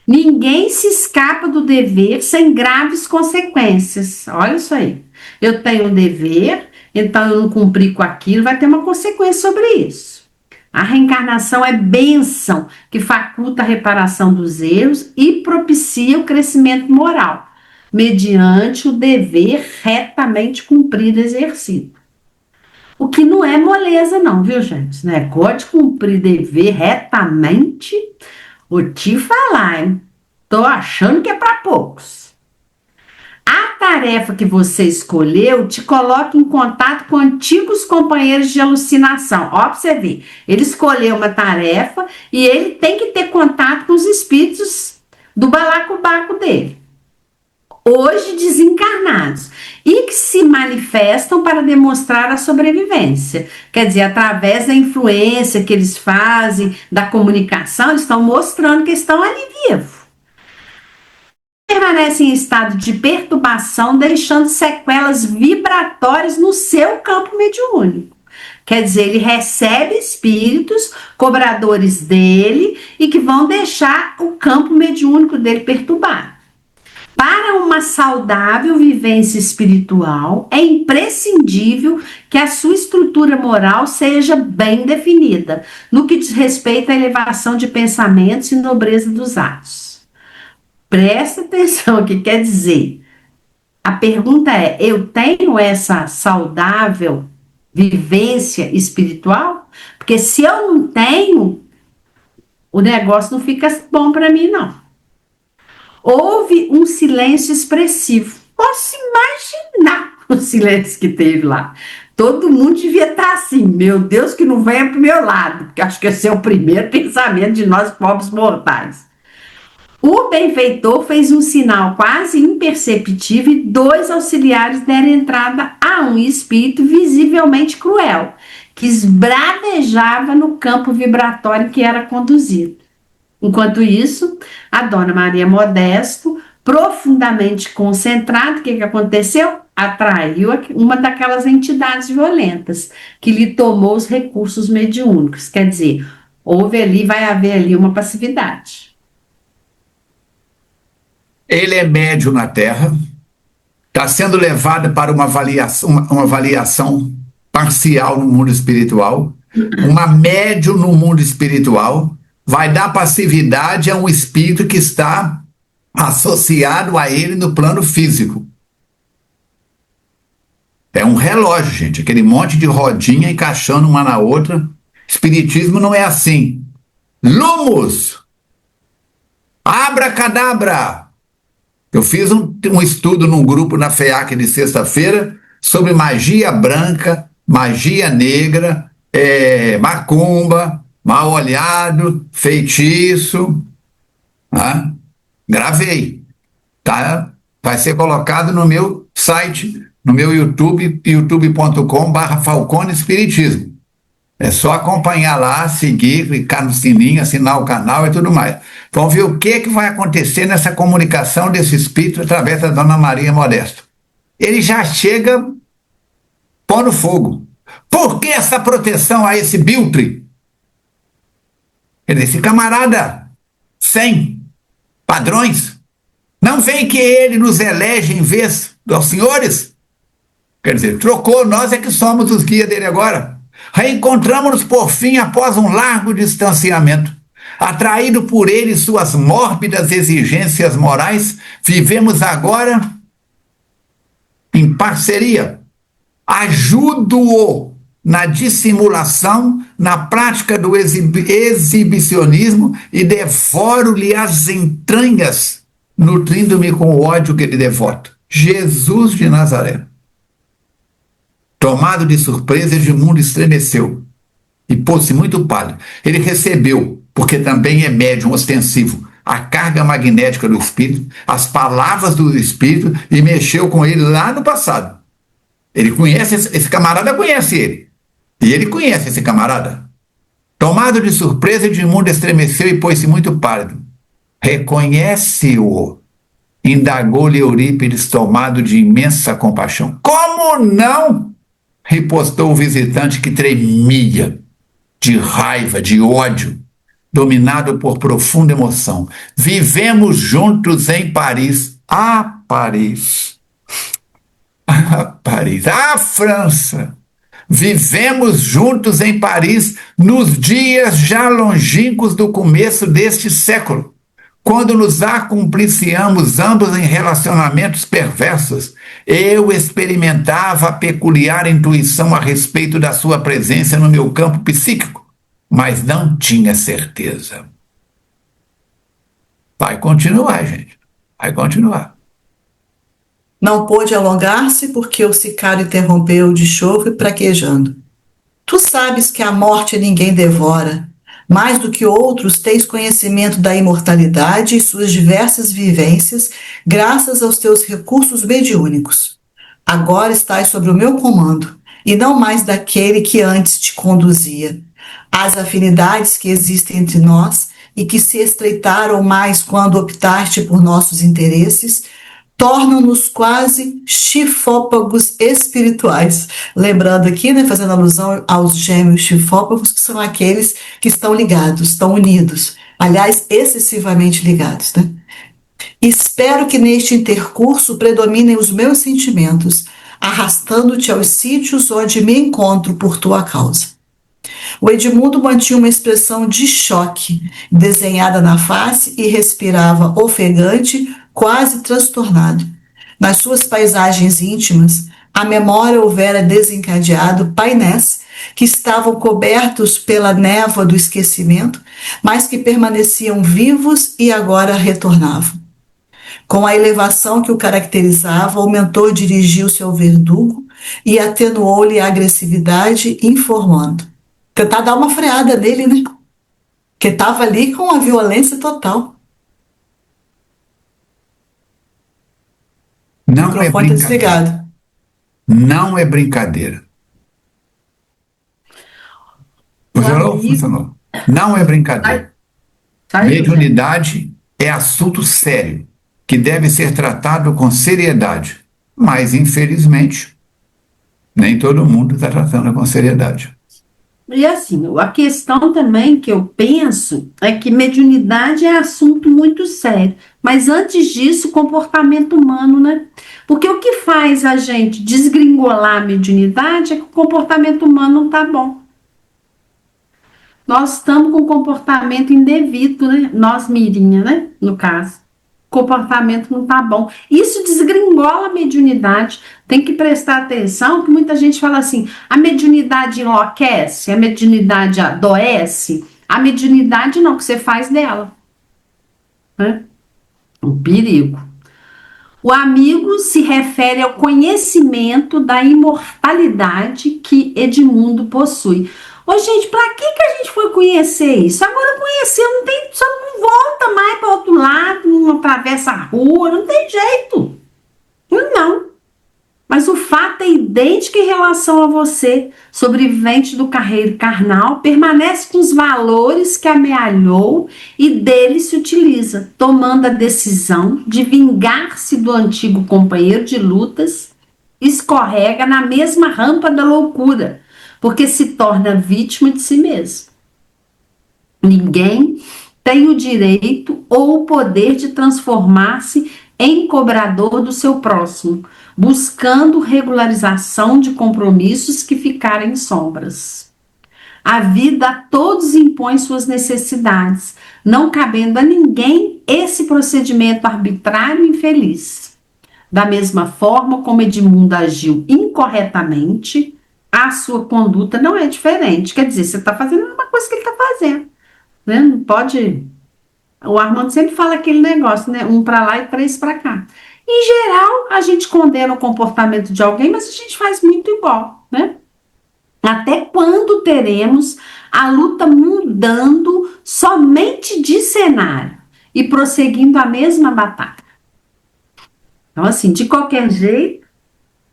Ninguém se escapa do dever sem graves consequências. Olha isso aí. Eu tenho um dever, então eu não cumpri com aquilo, vai ter uma consequência sobre isso. A reencarnação é bênção que faculta a reparação dos erros e propicia o crescimento moral. mediante o dever retamente cumprido e exercido. O que não é moleza não, viu, gente? Esse negócio de cumprir dever retamente, vou te falar, hein? Tô achando que é para poucos. A tarefa que você escolheu te coloca em contato com antigos companheiros de alucinação. Ó, pra você ver. Ele escolheu uma tarefa e ele tem que ter contato com os espíritos do balacobaco dele. Hoje desencarnados. E que se manifestam para demonstrar a sobrevivência. Quer dizer, através da influência que eles fazem, da comunicação, eles estão mostrando que estão ali vivos. Permanece em estado de perturbação, deixando sequelas vibratórias no seu campo mediúnico. Quer dizer, ele recebe espíritos, cobradores dele, e que vão deixar o campo mediúnico dele perturbado. Para uma saudável vivência espiritual, é imprescindível que a sua estrutura moral seja bem definida, no que diz respeito à elevação de pensamentos e nobreza dos atos. Presta atenção, o que quer dizer? A pergunta é: eu tenho essa saudável vivência espiritual? Porque se eu não tenho, o negócio não fica bom para mim, não. Houve um silêncio expressivo. Posso imaginar o silêncio que teve lá. Todo mundo devia estar assim: meu Deus, que não venha para o meu lado, porque acho que esse é o primeiro pensamento de nós pobres mortais. O benfeitor fez um sinal quase imperceptível e 2 auxiliares deram entrada a um espírito visivelmente cruel, que esbravejava no campo vibratório que era conduzido. Enquanto isso, a Dona Maria Modesto, profundamente concentrada, o que aconteceu? Atraiu uma daquelas entidades violentas, que lhe tomou os recursos mediúnicos. Quer dizer, vai haver ali uma passividade. Ele é médium na Terra, está sendo levado para uma avaliação parcial no mundo espiritual, uma médium no mundo espiritual, vai dar passividade a um espírito que está associado a ele no plano físico. É um relógio, gente, aquele monte de rodinha encaixando uma na outra. Espiritismo não é assim. Lumos! Abracadabra! Eu fiz um estudo num grupo na FEAC de sexta-feira sobre magia branca, magia negra, macumba, mal olhado, feitiço. Né? Gravei. Tá? Vai ser colocado no meu site, no meu YouTube, youtube.com/Falcone Espiritismo. É só acompanhar lá, seguir, clicar no sininho, assinar o canal e tudo mais. Vamos ver o que vai acontecer nessa comunicação desse espírito através da Dona Maria Modesto. Ele já chega pondo fogo. Por que essa proteção a esse biltre? Esse camarada sem padrões não vem que ele nos elege em vez dos senhores? Quer dizer, trocou, nós é que somos os guias dele agora. Reencontramos-nos por fim após um largo distanciamento. Atraído por ele e suas mórbidas exigências morais, vivemos agora em parceria. Ajudo-o na dissimulação, na prática do exibicionismo e devoro-lhe as entranhas, nutrindo-me com o ódio que ele devota. Jesus de Nazaré. Tomado de surpresa, Edmundo estremeceu e pôs-se muito pálido. Ele recebeu, porque também é médium ostensivo, a carga magnética do espírito, as palavras do espírito, e mexeu com ele lá no passado. Ele conhece, esse camarada conhece ele. E ele conhece esse camarada. Tomado de surpresa, Edmundo estremeceu e pôs-se muito pálido. Reconhece-o, indagou-lhe Eurípides, tomado de imensa compaixão. Como não? Ripostou o visitante, que tremia de raiva, de ódio, dominado por profunda emoção. Vivemos juntos em Paris. Paris. Paris. França. Vivemos juntos em Paris nos dias já longínquos do começo deste século, Quando nos acumpliciamos ambos em relacionamentos perversos, eu experimentava a peculiar intuição a respeito da sua presença no meu campo psíquico, mas não tinha certeza. Vai continuar, gente. Vai continuar. Não pôde alongar-se porque o sicário interrompeu de chofre, praquejando. Tu sabes que a morte ninguém devora. Mais do que outros, tens conhecimento da imortalidade e suas diversas vivências, graças aos teus recursos mediúnicos. Agora estás sob o meu comando, e não mais daquele que antes te conduzia. As afinidades que existem entre nós e que se estreitaram mais quando optaste por nossos interesses, tornam-nos quase chifópagos espirituais. Lembrando aqui, né, fazendo alusão aos gêmeos chifópagos, que são aqueles que estão ligados, estão unidos. Aliás, excessivamente ligados, né? Espero que neste intercurso predominem os meus sentimentos, arrastando-te aos sítios onde me encontro por tua causa. O Edmundo mantinha uma expressão de choque desenhada na face e respirava ofegante, quase transtornado. Nas suas paisagens íntimas, a memória houvera desencadeado painéis que estavam cobertos pela névoa do esquecimento, mas que permaneciam vivos e agora retornavam. Com a elevação que o caracterizava, o mentor dirigiu-se ao verdugo e atenuou-lhe a agressividade, informando. Tentar dar uma freada nele, né? Que estava ali com a violência total. Não o microfone está desligado. Não é brincadeira. Funcionou? Funcionou. Não é brincadeira. Mediunidade é assunto sério, que deve ser tratado com seriedade. Mas, infelizmente, nem todo mundo está tratando com seriedade. E assim, a questão também que eu penso é que mediunidade é assunto muito sério, mas antes disso, comportamento humano, né? Porque o que faz a gente desgringolar a mediunidade é que o comportamento humano não tá bom. Nós estamos com comportamento indevido, né? Nós, mirinha, né? No caso. Comportamento não tá bom. Isso desgringola a mediunidade. Tem que prestar atenção, que muita gente fala assim, a mediunidade enlouquece, a mediunidade adoece. A mediunidade não, que você faz dela. Né? Um perigo. O amigo se refere ao conhecimento da imortalidade que Edmundo possui. Ô, gente, pra que a gente foi conhecer isso? Agora conheceu, não tem, só não volta mais para outro lado, não atravessa a rua, não tem jeito. Não. Mas o fato é idêntico em relação a você, sobrevivente do carreiro carnal, permanece com os valores que amealhou e dele se utiliza, tomando a decisão de vingar-se do antigo companheiro de lutas, escorrega na mesma rampa da loucura, porque se torna vítima de si mesmo. Ninguém tem o direito ou o poder de transformar-se em cobrador do seu próximo, buscando regularização de compromissos que ficarem sombras. A vida a todos impõe suas necessidades, não cabendo a ninguém esse procedimento arbitrário e infeliz. Da mesma forma como Edmundo agiu incorretamente, a sua conduta não é diferente. Quer dizer, você está fazendo a mesma coisa que ele está fazendo. Né? Não pode... O Armando sempre fala aquele negócio, né? 1 para lá e 3 para cá. Em geral, a gente condena o comportamento de alguém, mas a gente faz muito igual, né? Até quando teremos a luta mudando somente de cenário e prosseguindo a mesma batalha? Então, assim, de qualquer jeito,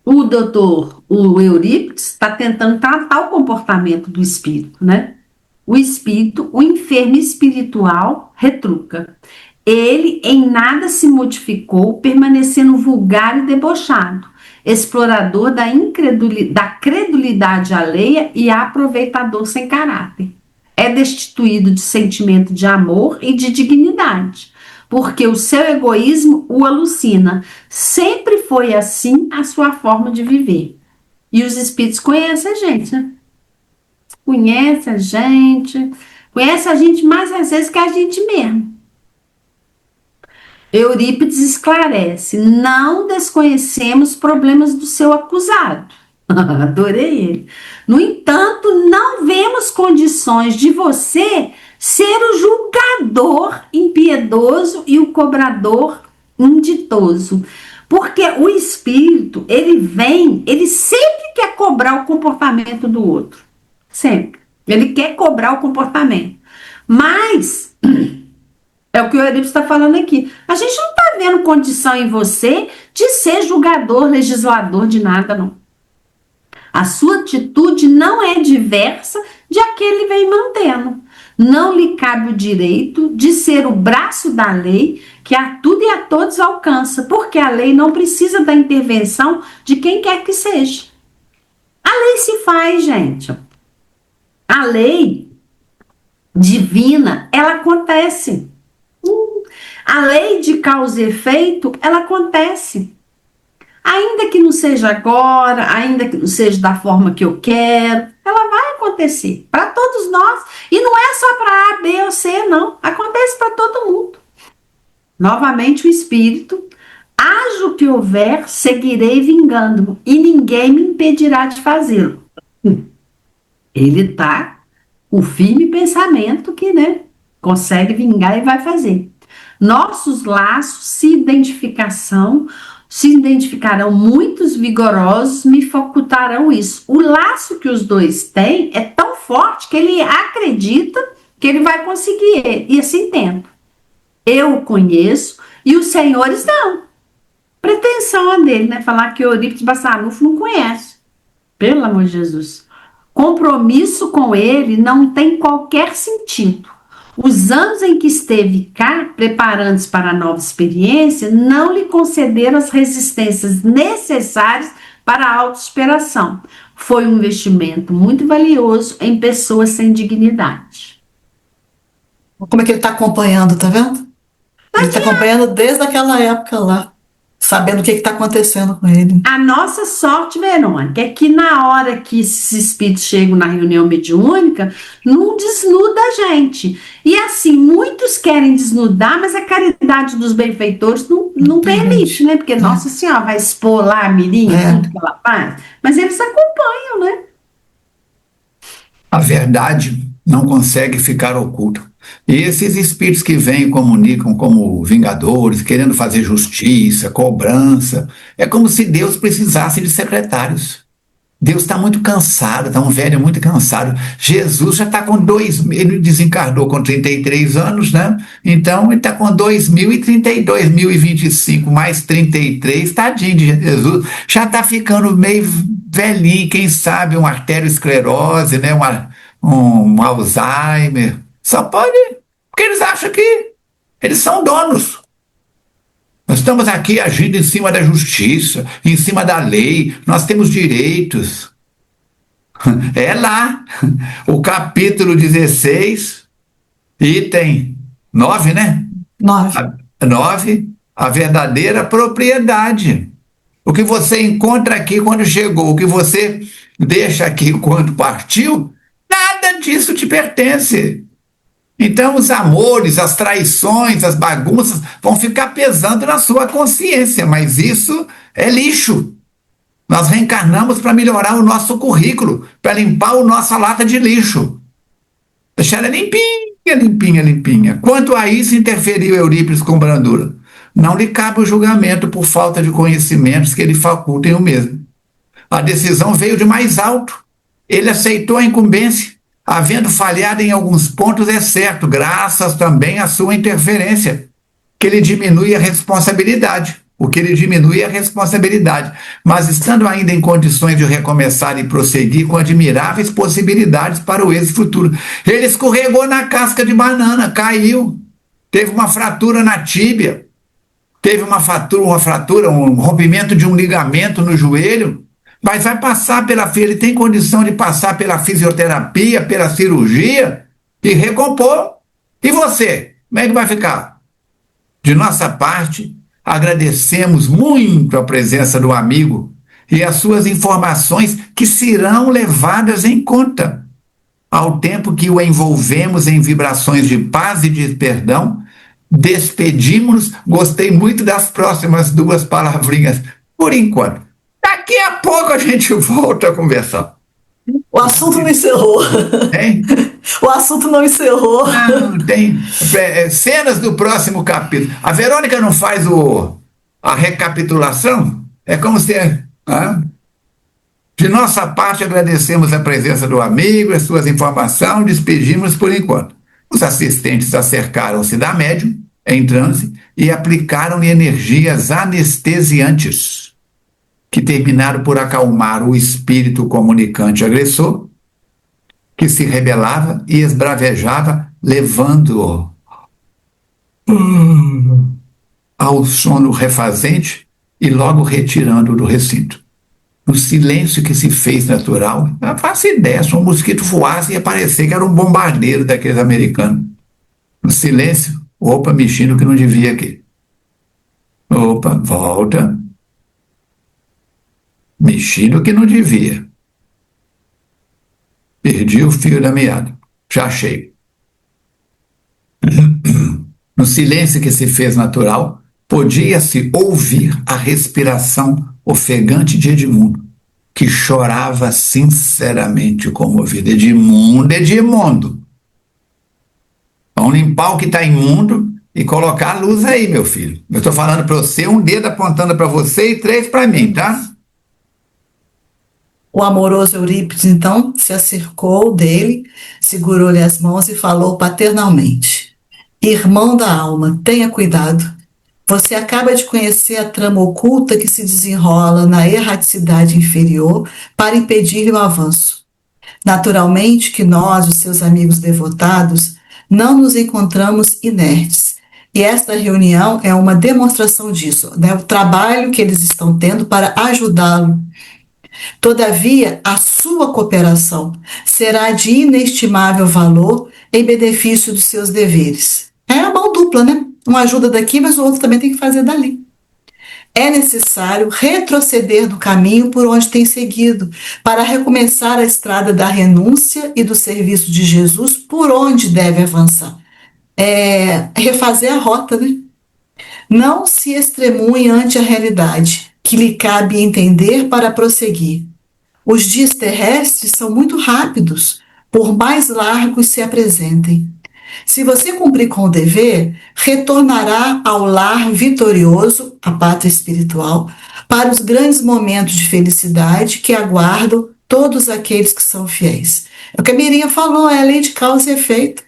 o Eurípides está tentando tratar o comportamento do espírito, né? O espírito, o enfermo espiritual, retruca. Ele em nada se modificou, permanecendo vulgar e debochado, explorador da credulidade alheia e aproveitador sem caráter. É destituído de sentimento de amor e de dignidade, porque o seu egoísmo o alucina. Sempre foi assim a sua forma de viver. E os espíritos conhecem a gente, né? Conhece a gente mais às vezes que a gente mesmo. Eurípides esclarece: não desconhecemos problemas do seu acusado. Adorei ele. No entanto, não vemos condições de você ser o julgador impiedoso e o cobrador inditoso. Porque o espírito, ele sempre quer cobrar o comportamento do outro. Sempre. Ele quer cobrar o comportamento. Mas é o que o Eurípides está falando aqui. A gente não está vendo condição em você de ser julgador, legislador de nada, não. A sua atitude não é diversa de a que ele vem mantendo. Não lhe cabe o direito de ser o braço da lei que a tudo e a todos alcança, porque a lei não precisa da intervenção de quem quer que seja. A lei se faz, gente. A lei divina, ela acontece. A lei de causa e efeito, ela acontece. Ainda que não seja agora, ainda que não seja da forma que eu quero, ela vai acontecer para todos nós. E não é só para A, B ou C, não. Acontece para todo mundo. Novamente o Espírito: haja o que houver, seguirei vingando-me, e ninguém me impedirá de fazê-lo. Ele está com firme pensamento que, consegue vingar e vai fazer. Nossos laços se identificarão muitos vigorosos, me facultarão isso. O laço que os dois têm é tão forte que ele acredita que ele vai conseguir, e assim tenta. Eu o conheço e os senhores não. Pretensão dele, falar que Eurípides Bassanufo não conhece. Pelo amor de Jesus. Compromisso com ele não tem qualquer sentido. Os anos em que esteve cá, preparando-se para a nova experiência, não lhe concederam as resistências necessárias para a autossuperação. Foi um investimento muito valioso em pessoas sem dignidade. Como é que ele está acompanhando, tá vendo? Ele está acompanhando desde aquela época lá, sabendo o que está acontecendo com ele. A nossa sorte, Verônica, é que na hora que esses espíritos chegam na reunião mediúnica, não desnuda a gente. E assim, muitos querem desnudar, mas a caridade dos benfeitores não permite, Porque Nossa Senhora vai expor lá a mirinha, tudo que ela faz. Mas eles acompanham, A verdade não consegue ficar oculta. E esses espíritos que vêm e comunicam como vingadores, querendo fazer justiça, cobrança, é como se Deus precisasse de secretários. Deus está muito cansado, está um velho muito cansado. Jesus já está com ele desencarnou com 33 anos, Então ele está com 2032, 2025, mais 33, tadinho de Jesus. Já está ficando meio velhinho, quem sabe uma arteriosclerose, um Alzheimer. Só pode, porque eles acham que eles são donos. Nós estamos aqui agindo em cima da justiça, em cima da lei, nós temos direitos. É lá, o capítulo 16, item 9, 9, a verdadeira propriedade. O que você encontra aqui quando chegou, o que você deixa aqui quando partiu, nada disso te pertence. Então os amores, as traições, as bagunças vão ficar pesando na sua consciência, mas isso é lixo. Nós reencarnamos para melhorar o nosso currículo, para limpar a nossa lata de lixo. Deixar ela limpinha, limpinha, limpinha. Quanto a isso interferiu Eurípides com brandura? Não lhe cabe o julgamento por falta de conhecimentos que lhe facultem o mesmo. A decisão veio de mais alto. Ele aceitou a incumbência. Havendo falhado em alguns pontos, é certo, graças também à sua interferência, que ele diminui a responsabilidade. Mas estando ainda em condições de recomeçar e prosseguir com admiráveis possibilidades para o êxito futuro. Ele escorregou na casca de banana, caiu, teve uma fratura na tíbia, teve uma fratura, um rompimento de um ligamento no joelho, mas vai passar ele tem condição de passar pela fisioterapia, pela cirurgia e recompor. E você, como é que vai ficar? De nossa parte, agradecemos muito a presença do amigo e as suas informações que serão levadas em conta, ao tempo que o envolvemos em vibrações de paz e de perdão, despedimos-nos. Gostei muito das próximas duas palavrinhas, por enquanto. Daqui a pouco a gente volta a conversar. O assunto não encerrou. Hein? O assunto não encerrou. Não, tem cenas do próximo capítulo. A Verônica não faz a recapitulação? É como se... De nossa parte, agradecemos a presença do amigo, as suas informações, despedimos por enquanto. Os assistentes acercaram-se da médium, em transe, e aplicaram-lhe energias anestesiantes, que terminaram por acalmar o espírito comunicante agressor, que se rebelava e esbravejava, levando-o ao sono refazente e logo retirando-o do recinto. No silêncio que se fez natural, não faço ideia, se um mosquito voasse ia parecer que era um bombardeiro daqueles americanos. No silêncio, opa, mexendo que não devia aqui. Opa, volta. Mexendo que não devia. Perdi o fio da meada. Já achei. No silêncio que se fez natural, podia-se ouvir a respiração ofegante de Edmundo, que chorava sinceramente comovido. Edmundo. Vamos limpar o que está imundo e colocar a luz aí, meu filho. Eu estou falando para você, um dedo apontando para você e 3 para mim, tá? O amoroso Eurípides, então, se acercou dele, segurou-lhe as mãos e falou paternalmente: irmão da alma, tenha cuidado. Você acaba de conhecer a trama oculta que se desenrola na erraticidade inferior para impedir-lhe o avanço. Naturalmente que nós, os seus amigos devotados, não nos encontramos inertes. E esta reunião é uma demonstração disso, né? O trabalho que eles estão tendo para ajudá-lo. Todavia, a sua cooperação será de inestimável valor em benefício dos seus deveres. É a mão dupla, né? Um ajuda daqui, mas o outro também tem que fazer dali. É necessário retroceder do caminho por onde tem seguido, para recomeçar a estrada da renúncia e do serviço de Jesus por onde deve avançar. Refazer a rota, né? Não se extremue ante a realidade, que lhe cabe entender para prosseguir. Os dias terrestres são muito rápidos, por mais largos se apresentem. Se você cumprir com o dever, retornará ao lar vitorioso, a pátria espiritual, para os grandes momentos de felicidade que aguardam todos aqueles que são fiéis. É o que a Mirinha falou, é a lei de causa e efeito.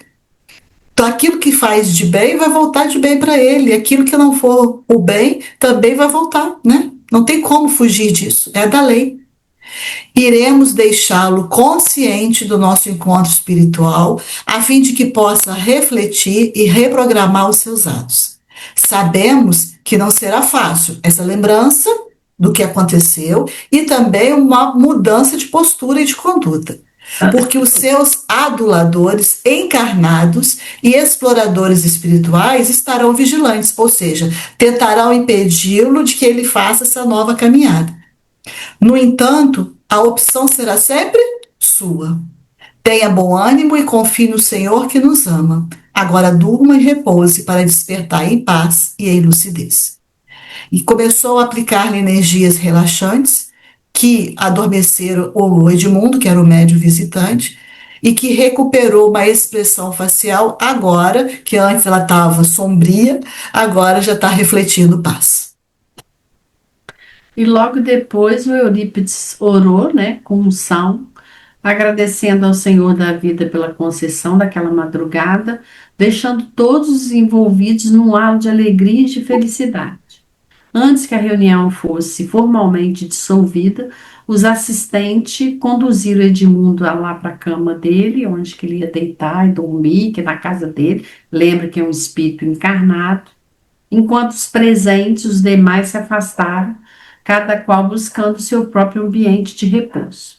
Então, aquilo que faz de bem vai voltar de bem para ele, aquilo que não for o bem também vai voltar, né? Não tem como fugir disso, é da lei. Iremos deixá-lo consciente do nosso encontro espiritual, a fim de que possa refletir e reprogramar os seus atos. Sabemos que não será fácil essa lembrança do que aconteceu e também uma mudança de postura e de conduta, porque os seus aduladores encarnados e exploradores espirituais estarão vigilantes, ou seja, tentarão impedi-lo de que ele faça essa nova caminhada. No entanto, a opção será sempre sua. Tenha bom ânimo e confie no Senhor que nos ama. Agora durma e repouse para despertar em paz e em lucidez. E começou a aplicar-lhe energias relaxantes que adormeceram o Edmundo, que era o médium visitante, e que recuperou uma expressão facial agora, que antes ela estava sombria, agora já está refletindo paz. E logo depois o Eurípides orou, né, com unção, agradecendo ao Senhor da vida pela concessão daquela madrugada, deixando todos os envolvidos num halo de alegria e de felicidade. Antes que a reunião fosse formalmente dissolvida, os assistentes conduziram Edmundo lá para a cama dele, onde que ele ia deitar e dormir, que é na casa dele, lembra que é um espírito encarnado, enquanto os presentes, os demais, se afastaram, cada qual buscando seu próprio ambiente de repouso.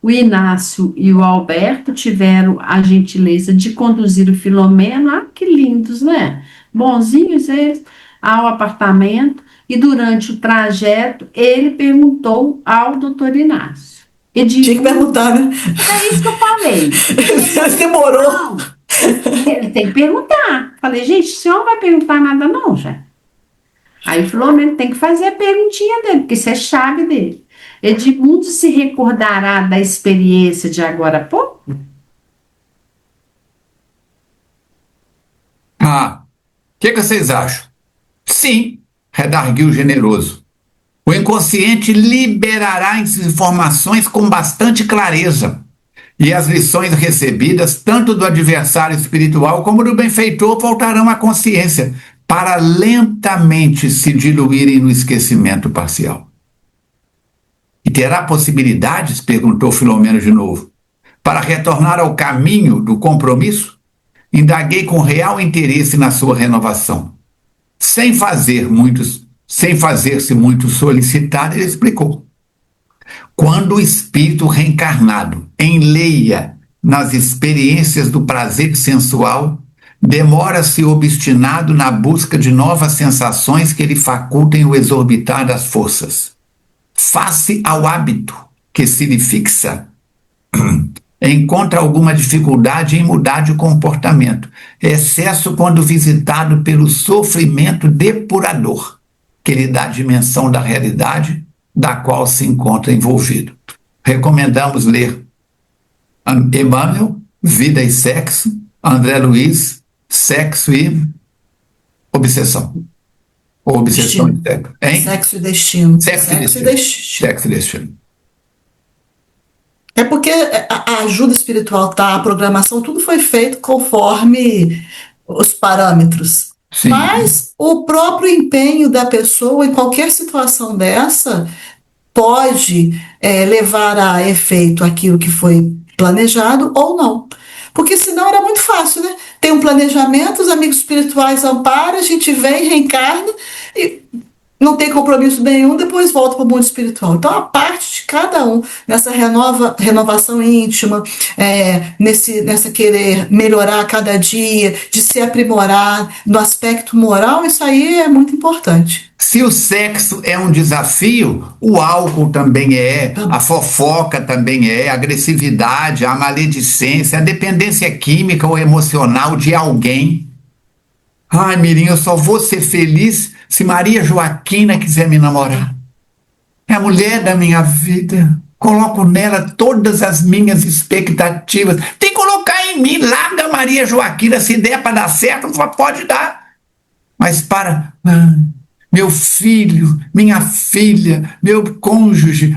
O Inácio e o Alberto tiveram a gentileza de conduzir o Filomeno, que lindos, né? Bonzinhos eles, ao apartamento, e durante o trajeto ele perguntou ao doutor Inácio. Tinha que perguntar, né? É isso que eu falei. Demorou. Não, ele tem que perguntar. Falei, gente, o senhor não vai perguntar nada não, já. Aí o Filomeno tem que fazer a perguntinha dele, porque isso é chave dele. Edmundo se recordará da experiência de agora há pouco? Ah, o que vocês acham? Sim, redarguiu o generoso. O inconsciente liberará as informações com bastante clareza. E as lições recebidas, tanto do adversário espiritual como do benfeitor, voltarão à consciência, para lentamente se diluírem no esquecimento parcial. E terá possibilidades, perguntou Filomeno de novo, para retornar ao caminho do compromisso? Indaguei com real interesse na sua renovação. Sem fazer-se muito solicitar, ele explicou. Quando o espírito reencarnado enleia nas experiências do prazer sensual, demora-se obstinado na busca de novas sensações que lhe facultem o exorbitar das forças. Face ao hábito que se lhe fixa, encontra alguma dificuldade em mudar de comportamento, excesso quando visitado pelo sofrimento depurador, que lhe dá a dimensão da realidade da qual se encontra envolvido. Recomendamos ler Emmanuel, Vida e Sexo, André Luiz, Sexo e Obsessão. Ou Obsessão e Sexo. Sexo e Destino. Sexo e Destino. É porque a ajuda espiritual, tá? A programação, tudo foi feito conforme os parâmetros. Sim. Mas o próprio empenho da pessoa em qualquer situação dessa pode levar a efeito aquilo que foi planejado ou não. Porque senão era muito fácil, né? Tem um planejamento, os amigos espirituais amparam, a gente vem, reencarna e não tem compromisso nenhum, depois volta para o mundo espiritual. Então, a parte de cada um, nessa renovação íntima, nessa querer melhorar a cada dia, de se aprimorar no aspecto moral, isso aí é muito importante. Se o sexo é um desafio, o álcool também é, a fofoca também é, a agressividade, a maledicência, a dependência química ou emocional de alguém. Ai, Mirim, eu só vou ser feliz se Maria Joaquina quiser me namorar. É a mulher da minha vida. Coloco nela todas as minhas expectativas. Tem que colocar em mim. Larga Maria Joaquina. Se der para dar certo, pode dar. Mas para meu filho, minha filha, meu cônjuge.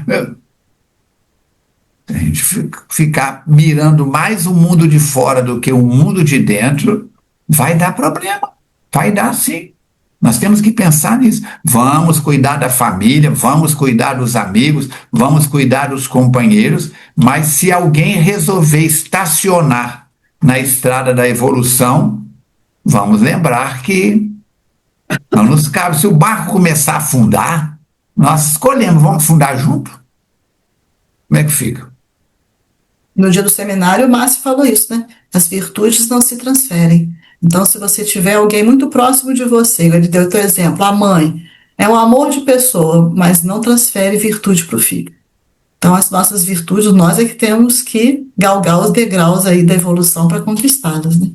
A gente ficar mirando mais o mundo de fora do que o mundo de dentro, vai dar problema. Vai dar sim. Nós temos que pensar nisso. Vamos cuidar da família, vamos cuidar dos amigos, vamos cuidar dos companheiros, mas se alguém resolver estacionar na estrada da evolução, vamos lembrar que não nos cabe. Se o barco começar a afundar, nós escolhemos, vamos afundar junto? Como é que fica? No dia do seminário, o Márcio falou isso, né? As virtudes não se transferem. Então, se você tiver alguém muito próximo de você, ele deu o teu exemplo, a mãe, é um amor de pessoa, mas não transfere virtude para o filho. Então, as nossas virtudes, nós é que temos que galgar os degraus aí da evolução para conquistá-las, né?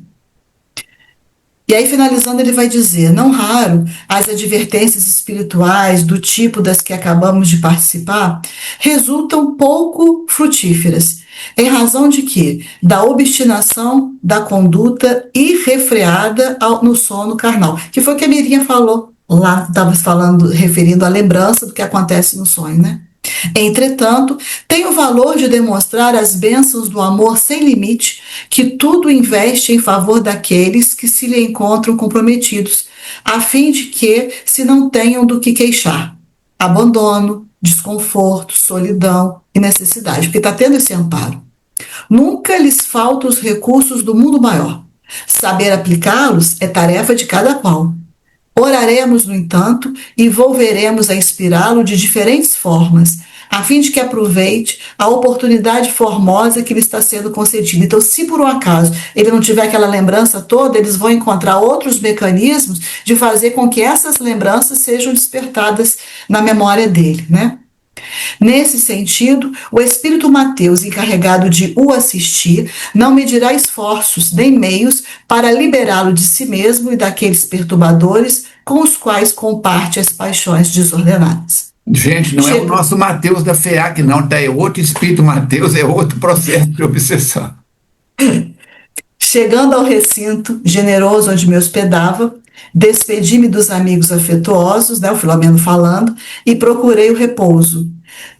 E aí, finalizando, ele vai dizer, não raro, as advertências espirituais do tipo das que acabamos de participar resultam pouco frutíferas, em razão de que? Da obstinação da conduta irrefreada no sono carnal, que foi o que a Mirinha falou lá, estava falando, referindo à lembrança do que acontece no sonho, né? Entretanto, tem o valor de demonstrar as bênçãos do amor sem limite, que tudo investe em favor daqueles que se lhe encontram comprometidos, a fim de que se não tenham do que queixar. Abandono, desconforto, solidão e necessidade, porque está tendo esse amparo. Nunca lhes faltam os recursos do mundo maior. Saber aplicá-los é tarefa de cada qual. Oraremos, no entanto, e volveremos a inspirá-lo de diferentes formas, a fim de que aproveite a oportunidade formosa que lhe está sendo concedida. Então, se por um acaso ele não tiver aquela lembrança toda, eles vão encontrar outros mecanismos de fazer com que essas lembranças sejam despertadas na memória dele, né? Nesse sentido, o espírito Mateus, encarregado de o assistir, não medirá esforços nem meios para liberá-lo de si mesmo e daqueles perturbadores com os quais comparte as paixões desordenadas. Gente, não é o nosso Mateus da FEAC, não, tá? É outro espírito Mateus, é outro processo de obsessão. Chegando ao recinto generoso onde me hospedava, despedi-me dos amigos afetuosos, né, o Filomeno falando, e procurei o repouso,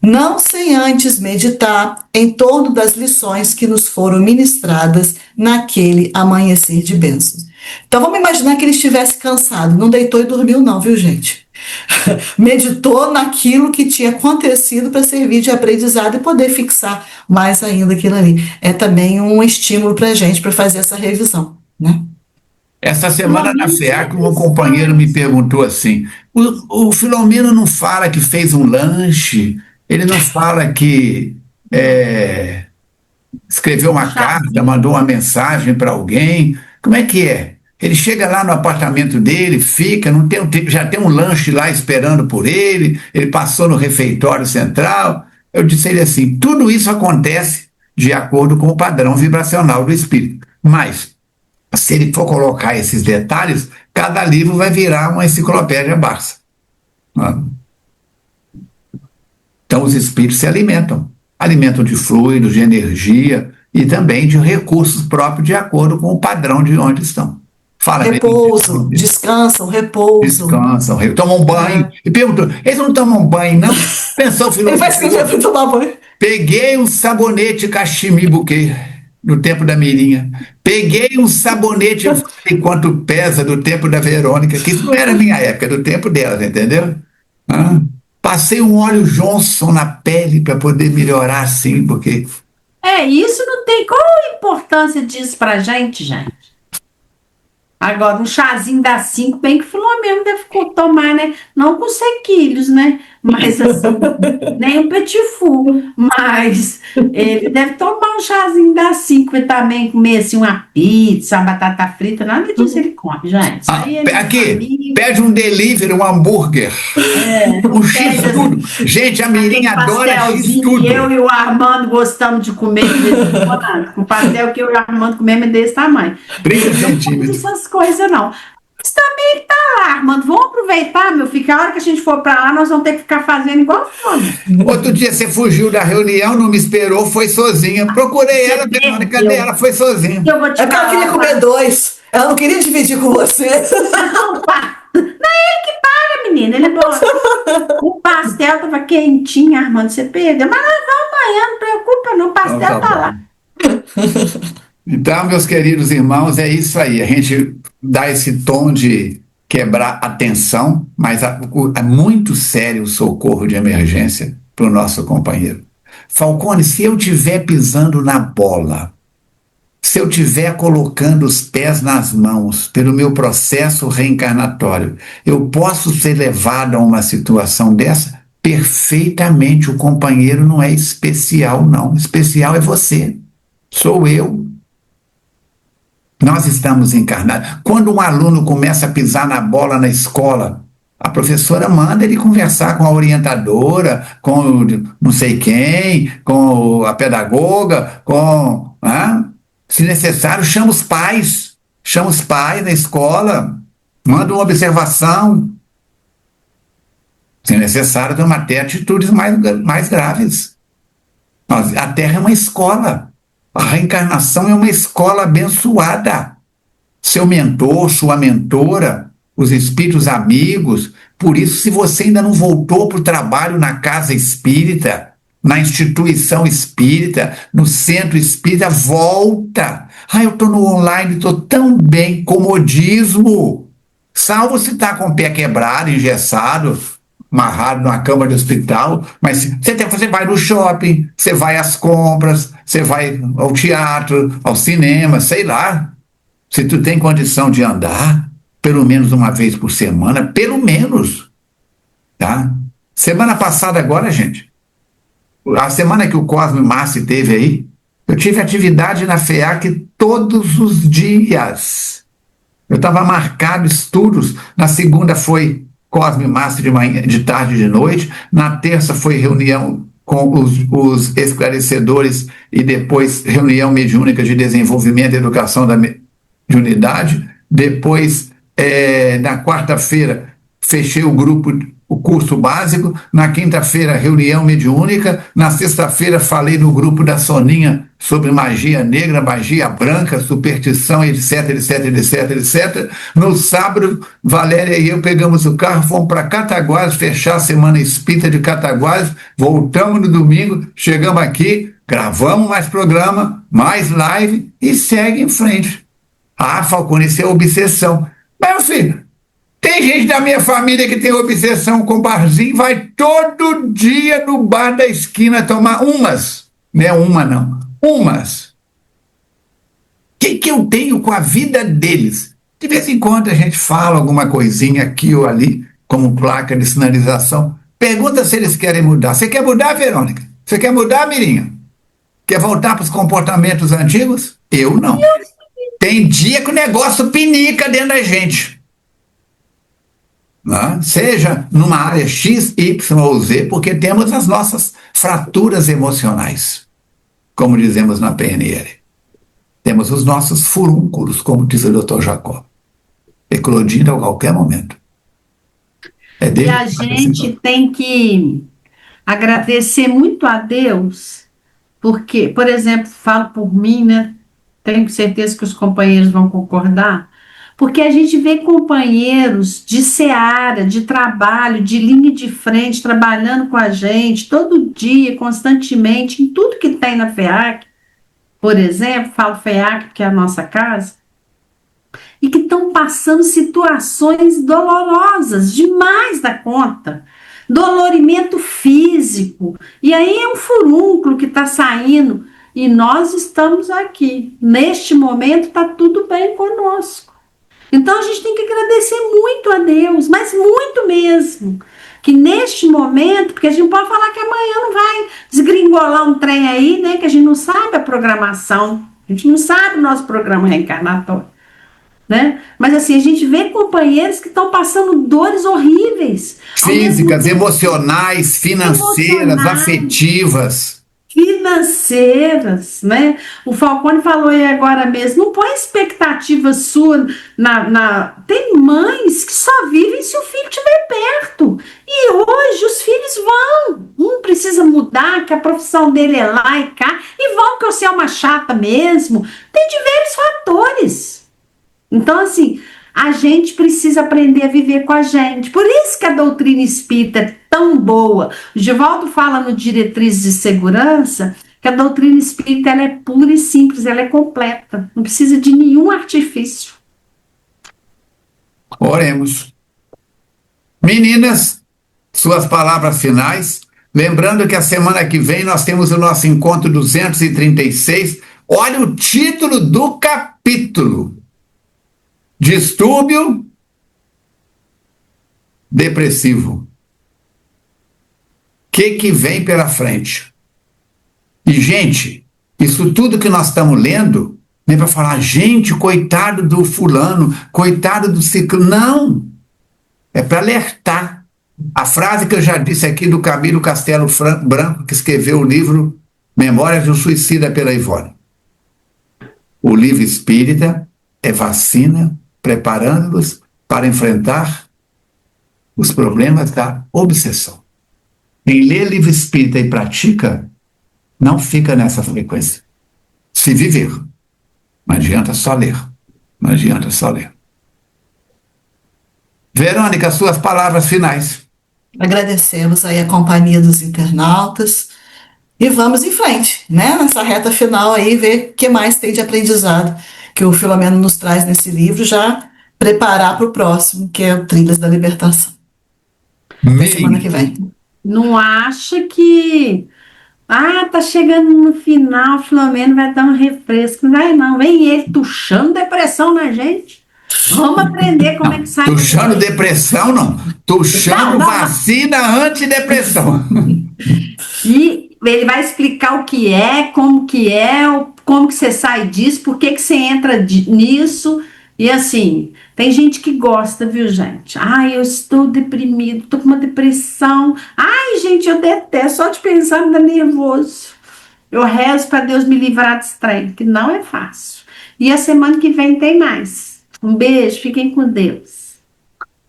não sem antes meditar em torno das lições que nos foram ministradas naquele amanhecer de bênçãos. Então vamos imaginar que ele estivesse cansado, não deitou e dormiu não, viu, gente? Meditou naquilo que tinha acontecido para servir de aprendizado e poder fixar mais ainda aquilo ali. É também um estímulo para a gente para fazer essa revisão, né? Essa semana na FEAC, um companheiro me perguntou assim: o Filomeno não fala que fez um lanche, ele não fala que escreveu uma carta, mandou uma mensagem para alguém, como é que é? Ele chega lá no apartamento dele, fica, não tem, já tem um lanche lá esperando por ele, ele passou no refeitório central. Eu disse a ele assim: tudo isso acontece de acordo com o padrão vibracional do espírito, mas se ele for colocar esses detalhes, cada livro vai virar uma enciclopédia Barça. Então os espíritos se alimentam de fluidos, de energia e também de recursos próprios de acordo com o padrão de onde estão. Fala, repouso, descansam, repouso. Descansam, tomam banho. E perguntou: eles não tomam banho, não? Pensou, filho. Ele vai escrever para tomar banho. Peguei um sabonete Cachemir Bouquet no tempo da Mirinha. Peguei um sabonete, enquanto pesa, do tempo da Verônica, que isso não era minha época, do tempo dela, entendeu? Passei um óleo Johnson na pele para poder melhorar assim, porque... Isso não tem... Qual a importância disso pra gente, gente? Agora, um chazinho da 5, bem que o Filomeno deve tomar, né? Não com sequilhos, né? Mas assim, nem um petit four. Mas ele deve tomar um chazinho da 5 e também comer assim uma pizza, uma batata frita, nada disso ele come, gente. Aqui, pede um delivery, um hambúrguer, um X-tudo. Gente, a Mirinha adora X-tudo. Eu e o Armando gostamos de comer o pastel que eu e o Armando comemos é desse tamanho. 30 centímetros. Essas coisas não. Mas também ele tá lá, Armando. Vamos aproveitar, meu filho, que a hora que a gente for pra lá, nós vamos ter que ficar fazendo igual fome. Outro dia você fugiu da reunião, não me esperou, foi sozinha. Procurei ela, cadê ela? Foi sozinha. Eu vou te falar, ela queria comer 2. Ela não queria dividir com você. Não, não é ele que paga, menina. Ele é bom. O pastel tava quentinho, Armando, você perdeu. Mas nós vamos amanhã, não preocupa não, o pastel tá lá. Então, meus queridos irmãos, é isso aí. A gente dá esse tom de quebrar a tensão, mas é muito sério o socorro de emergência para o nosso companheiro. Falcone, se eu estiver pisando na bola, se eu estiver colocando os pés nas mãos pelo meu processo reencarnatório, eu posso ser levado a uma situação dessa? Perfeitamente. O companheiro não é especial, não. Especial é você. Sou eu. Nós estamos encarnados. Quando um aluno começa a pisar na bola na escola, a professora manda ele conversar com a orientadora, com não sei quem, com a pedagoga, se necessário, chama os pais na escola, manda uma observação. Se necessário, tomar até atitudes mais graves. A Terra é uma escola. A reencarnação é uma escola abençoada. Seu mentor, sua mentora, os espíritos amigos. Por isso, se você ainda não voltou para o trabalho na casa espírita, na instituição espírita, no centro espírita, volta. Eu estou no online, estou tão bem, comodismo. Salvo se está com o pé quebrado, engessado, amarrado numa cama de hospital, mas você vai no shopping, você vai às compras, você vai ao teatro, ao cinema, sei lá. Se tu tem condição de andar, pelo menos uma vez por semana, pelo menos, tá? Semana passada agora, gente, a semana que o Cosme Massi teve aí, eu tive atividade na FEAC todos os dias. Eu estava marcado estudos, na segunda foi Cosme Massa de manhã, de tarde e de noite. Na terça foi reunião com os esclarecedores e depois reunião mediúnica de desenvolvimento e educação da mediunidade. Depois, na quarta-feira, fechei o curso básico. Na quinta-feira, reunião mediúnica. Na sexta-feira, falei no grupo da Soninha sobre magia negra, magia branca, superstição, etc, etc, etc, etc. No sábado, Valéria e eu pegamos o carro, fomos para Cataguases, fechar a Semana Espírita de Cataguases, voltamos no domingo, chegamos aqui, gravamos mais programa, mais live e segue em frente. Ah, Falcone, isso é obsessão. Mas, meu filho, tem gente da minha família que tem obsessão com barzinho, vai todo dia no bar da esquina tomar umas. Não é uma, não. Umas. O que eu tenho com a vida deles? De vez em quando a gente fala alguma coisinha aqui ou ali, como placa de sinalização. Pergunta se eles querem mudar. Você quer mudar, Verônica? Você quer mudar, Mirinha? Quer voltar para os comportamentos antigos? Eu não. Tem dia que o negócio pinica dentro da gente. Seja numa área X, Y ou Z, porque temos as nossas fraturas emocionais, como dizemos na PNL. Temos os nossos furúnculos, como diz o Dr. Jacó, eclodindo a qualquer momento. E a gente tem que agradecer muito a Deus, porque, por exemplo, falo por mim, né? Tenho certeza que os companheiros vão concordar, porque a gente vê companheiros de seara, de trabalho, de linha de frente, trabalhando com a gente, todo dia, constantemente, em tudo que tem na FEAC, por exemplo, falo FEAC porque é a nossa casa, e que estão passando situações dolorosas, demais da conta, dolorimento físico, e aí é um furúnculo que está saindo, e nós estamos aqui, neste momento está tudo bem conosco. Então a gente tem que agradecer muito a Deus, mas muito mesmo, que neste momento, porque a gente pode falar que amanhã não vai desgringolar um trem aí, né, que a gente não sabe a programação, a gente não sabe o nosso programa reencarnatório, né, mas assim, a gente vê companheiros que estão passando dores horríveis. Físicas, emocionais, financeiras, afetivas. Financeiras, né? O Falcone falou aí agora mesmo, não põe expectativa sua Tem mães que só vivem se o filho estiver perto. E hoje os filhos vão. Um precisa mudar, que a profissão dele é lá e cá, e vão que você é uma chata mesmo. Tem diversos fatores. Então, assim, a gente precisa aprender a viver com a gente. Por isso que a doutrina espírita é tão boa. O Givaldo fala no Diretrizes de Segurança que a doutrina espírita ela é pura e simples, ela é completa. Não precisa de nenhum artifício. Oremos. Meninas, suas palavras finais. Lembrando que a semana que vem nós temos o nosso encontro 236. Olha o título do capítulo. Distúrbio depressivo. O que vem pela frente? E, gente, isso tudo que nós estamos lendo, nem para falar, gente, coitado do fulano, coitado do ciclo. Não! É para alertar. A frase que eu já disse aqui do Camilo Castelo Branco, que escreveu o livro Memórias de um Suicida pela Ivone. O livro espírita é vacina preparando-los para enfrentar os problemas da obsessão. Quem lê livro espírita e pratica, não fica nessa frequência. Se viver. Não adianta só ler. Não adianta só ler. Verônica, suas palavras finais. Agradecemos aí a companhia dos internautas e vamos em frente, né? Nessa reta final aí, ver o que mais tem de aprendizado que o Filomeno nos traz nesse livro, já preparar para o próximo, que é o Trilhas da Libertação. Até semana que vem. Não acha que tá chegando no final, o Filomeno vai dar um refresco. Não vai não, vem ele tuchando depressão na gente. Vamos aprender como é que sai. Tuchando depressão, não. Tuchando vacina antidepressão. E ele vai explicar o que é, como que você sai disso, por que você entra nisso, E assim, tem gente que gosta, viu, gente? Ai, eu estou deprimido, estou com uma depressão. Ai, gente, eu detesto, só de pensar me dá nervoso. Eu rezo para Deus me livrar desse trem, que não é fácil. E a semana que vem tem mais. Um beijo, fiquem com Deus.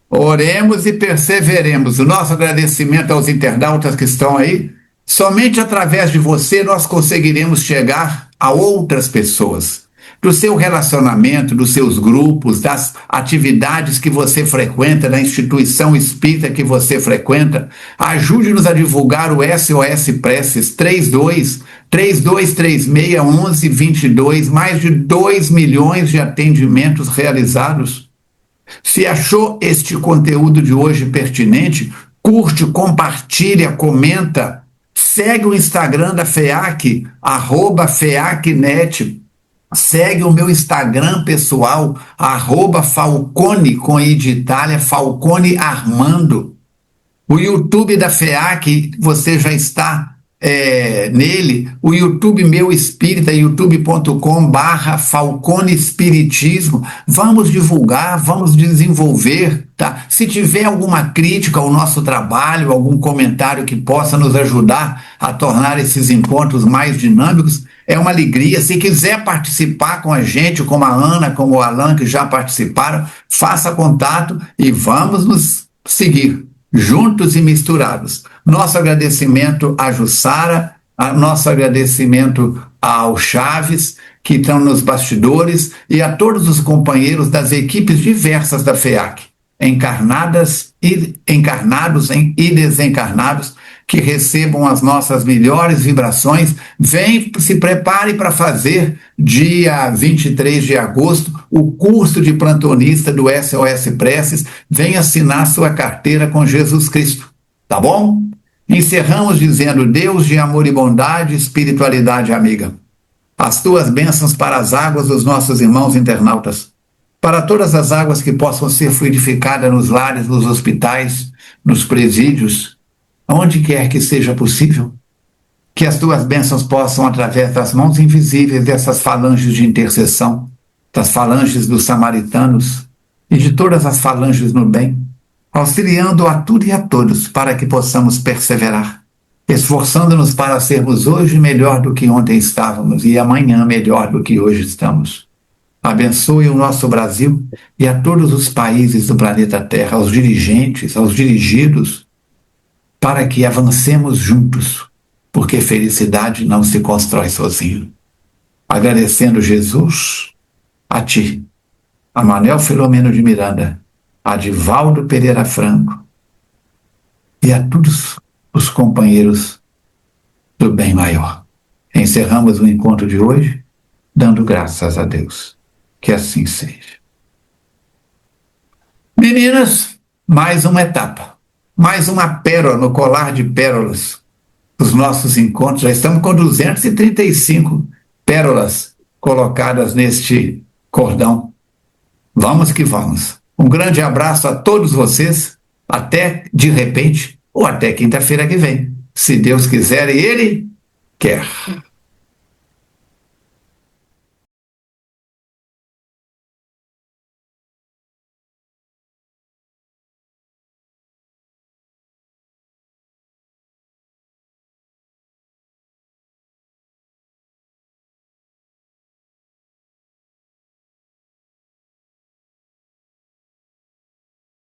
Oremos e perseveremos. O nosso agradecimento aos internautas que estão aí. Somente através de você nós conseguiremos chegar a outras pessoas. Do seu relacionamento, dos seus grupos, das atividades que você frequenta, da instituição espírita que você frequenta. Ajude-nos a divulgar o SOS Preces 3236-1122, mais de 2 milhões de atendimentos realizados. Se achou este conteúdo de hoje pertinente, curte, compartilha, comenta, segue o Instagram da FEAC, @FEACnet, segue o meu Instagram pessoal, @Falcone, com I de Itália, Falcone Armando. O YouTube da FEAC, você já está nele, o YouTube Meu Espírita, youtube.com/Falcone Espiritismo. Vamos divulgar, vamos desenvolver, tá? Se tiver alguma crítica ao nosso trabalho, algum comentário que possa nos ajudar a tornar esses encontros mais dinâmicos, é uma alegria. Se quiser participar com a gente, como a Ana, como o Alan, que já participaram, faça contato e vamos nos seguir juntos e misturados. Nosso agradecimento a Jussara, nosso agradecimento ao Chaves, que estão nos bastidores, e a todos os companheiros das equipes diversas da FEAC, encarnados e desencarnados, que recebam as nossas melhores vibrações. Se prepare para fazer, dia 23 de agosto, o curso de plantonista do SOS Preces. Venha assinar sua carteira com Jesus Cristo, tá bom? Encerramos dizendo: Deus de amor e bondade, espiritualidade amiga, as tuas bênçãos para as águas dos nossos irmãos internautas, para todas as águas que possam ser fluidificadas nos lares, nos hospitais, nos presídios, onde quer que seja possível, que as tuas bênçãos possam, através das mãos invisíveis dessas falanges de intercessão, das falanges dos samaritanos e de todas as falanges no bem, auxiliando a tudo e a todos para que possamos perseverar, esforçando-nos para sermos hoje melhor do que ontem estávamos e amanhã melhor do que hoje estamos. Abençoe o nosso Brasil e a todos os países do planeta Terra, aos dirigentes, aos dirigidos, para que avancemos juntos, porque felicidade não se constrói sozinho. Agradecendo, Jesus, a ti, a Manuel Filomeno de Miranda, a Divaldo Pereira Franco e a todos os companheiros do bem maior. Encerramos o encontro de hoje dando graças a Deus. Que assim seja. Meninas, mais uma etapa, mais uma pérola no colar de pérolas dos nossos encontros. Já estamos com 235 pérolas colocadas neste cordão. Vamos que vamos. Um grande abraço a todos vocês. Até de repente, ou até quinta-feira que vem. Se Deus quiser e Ele quer.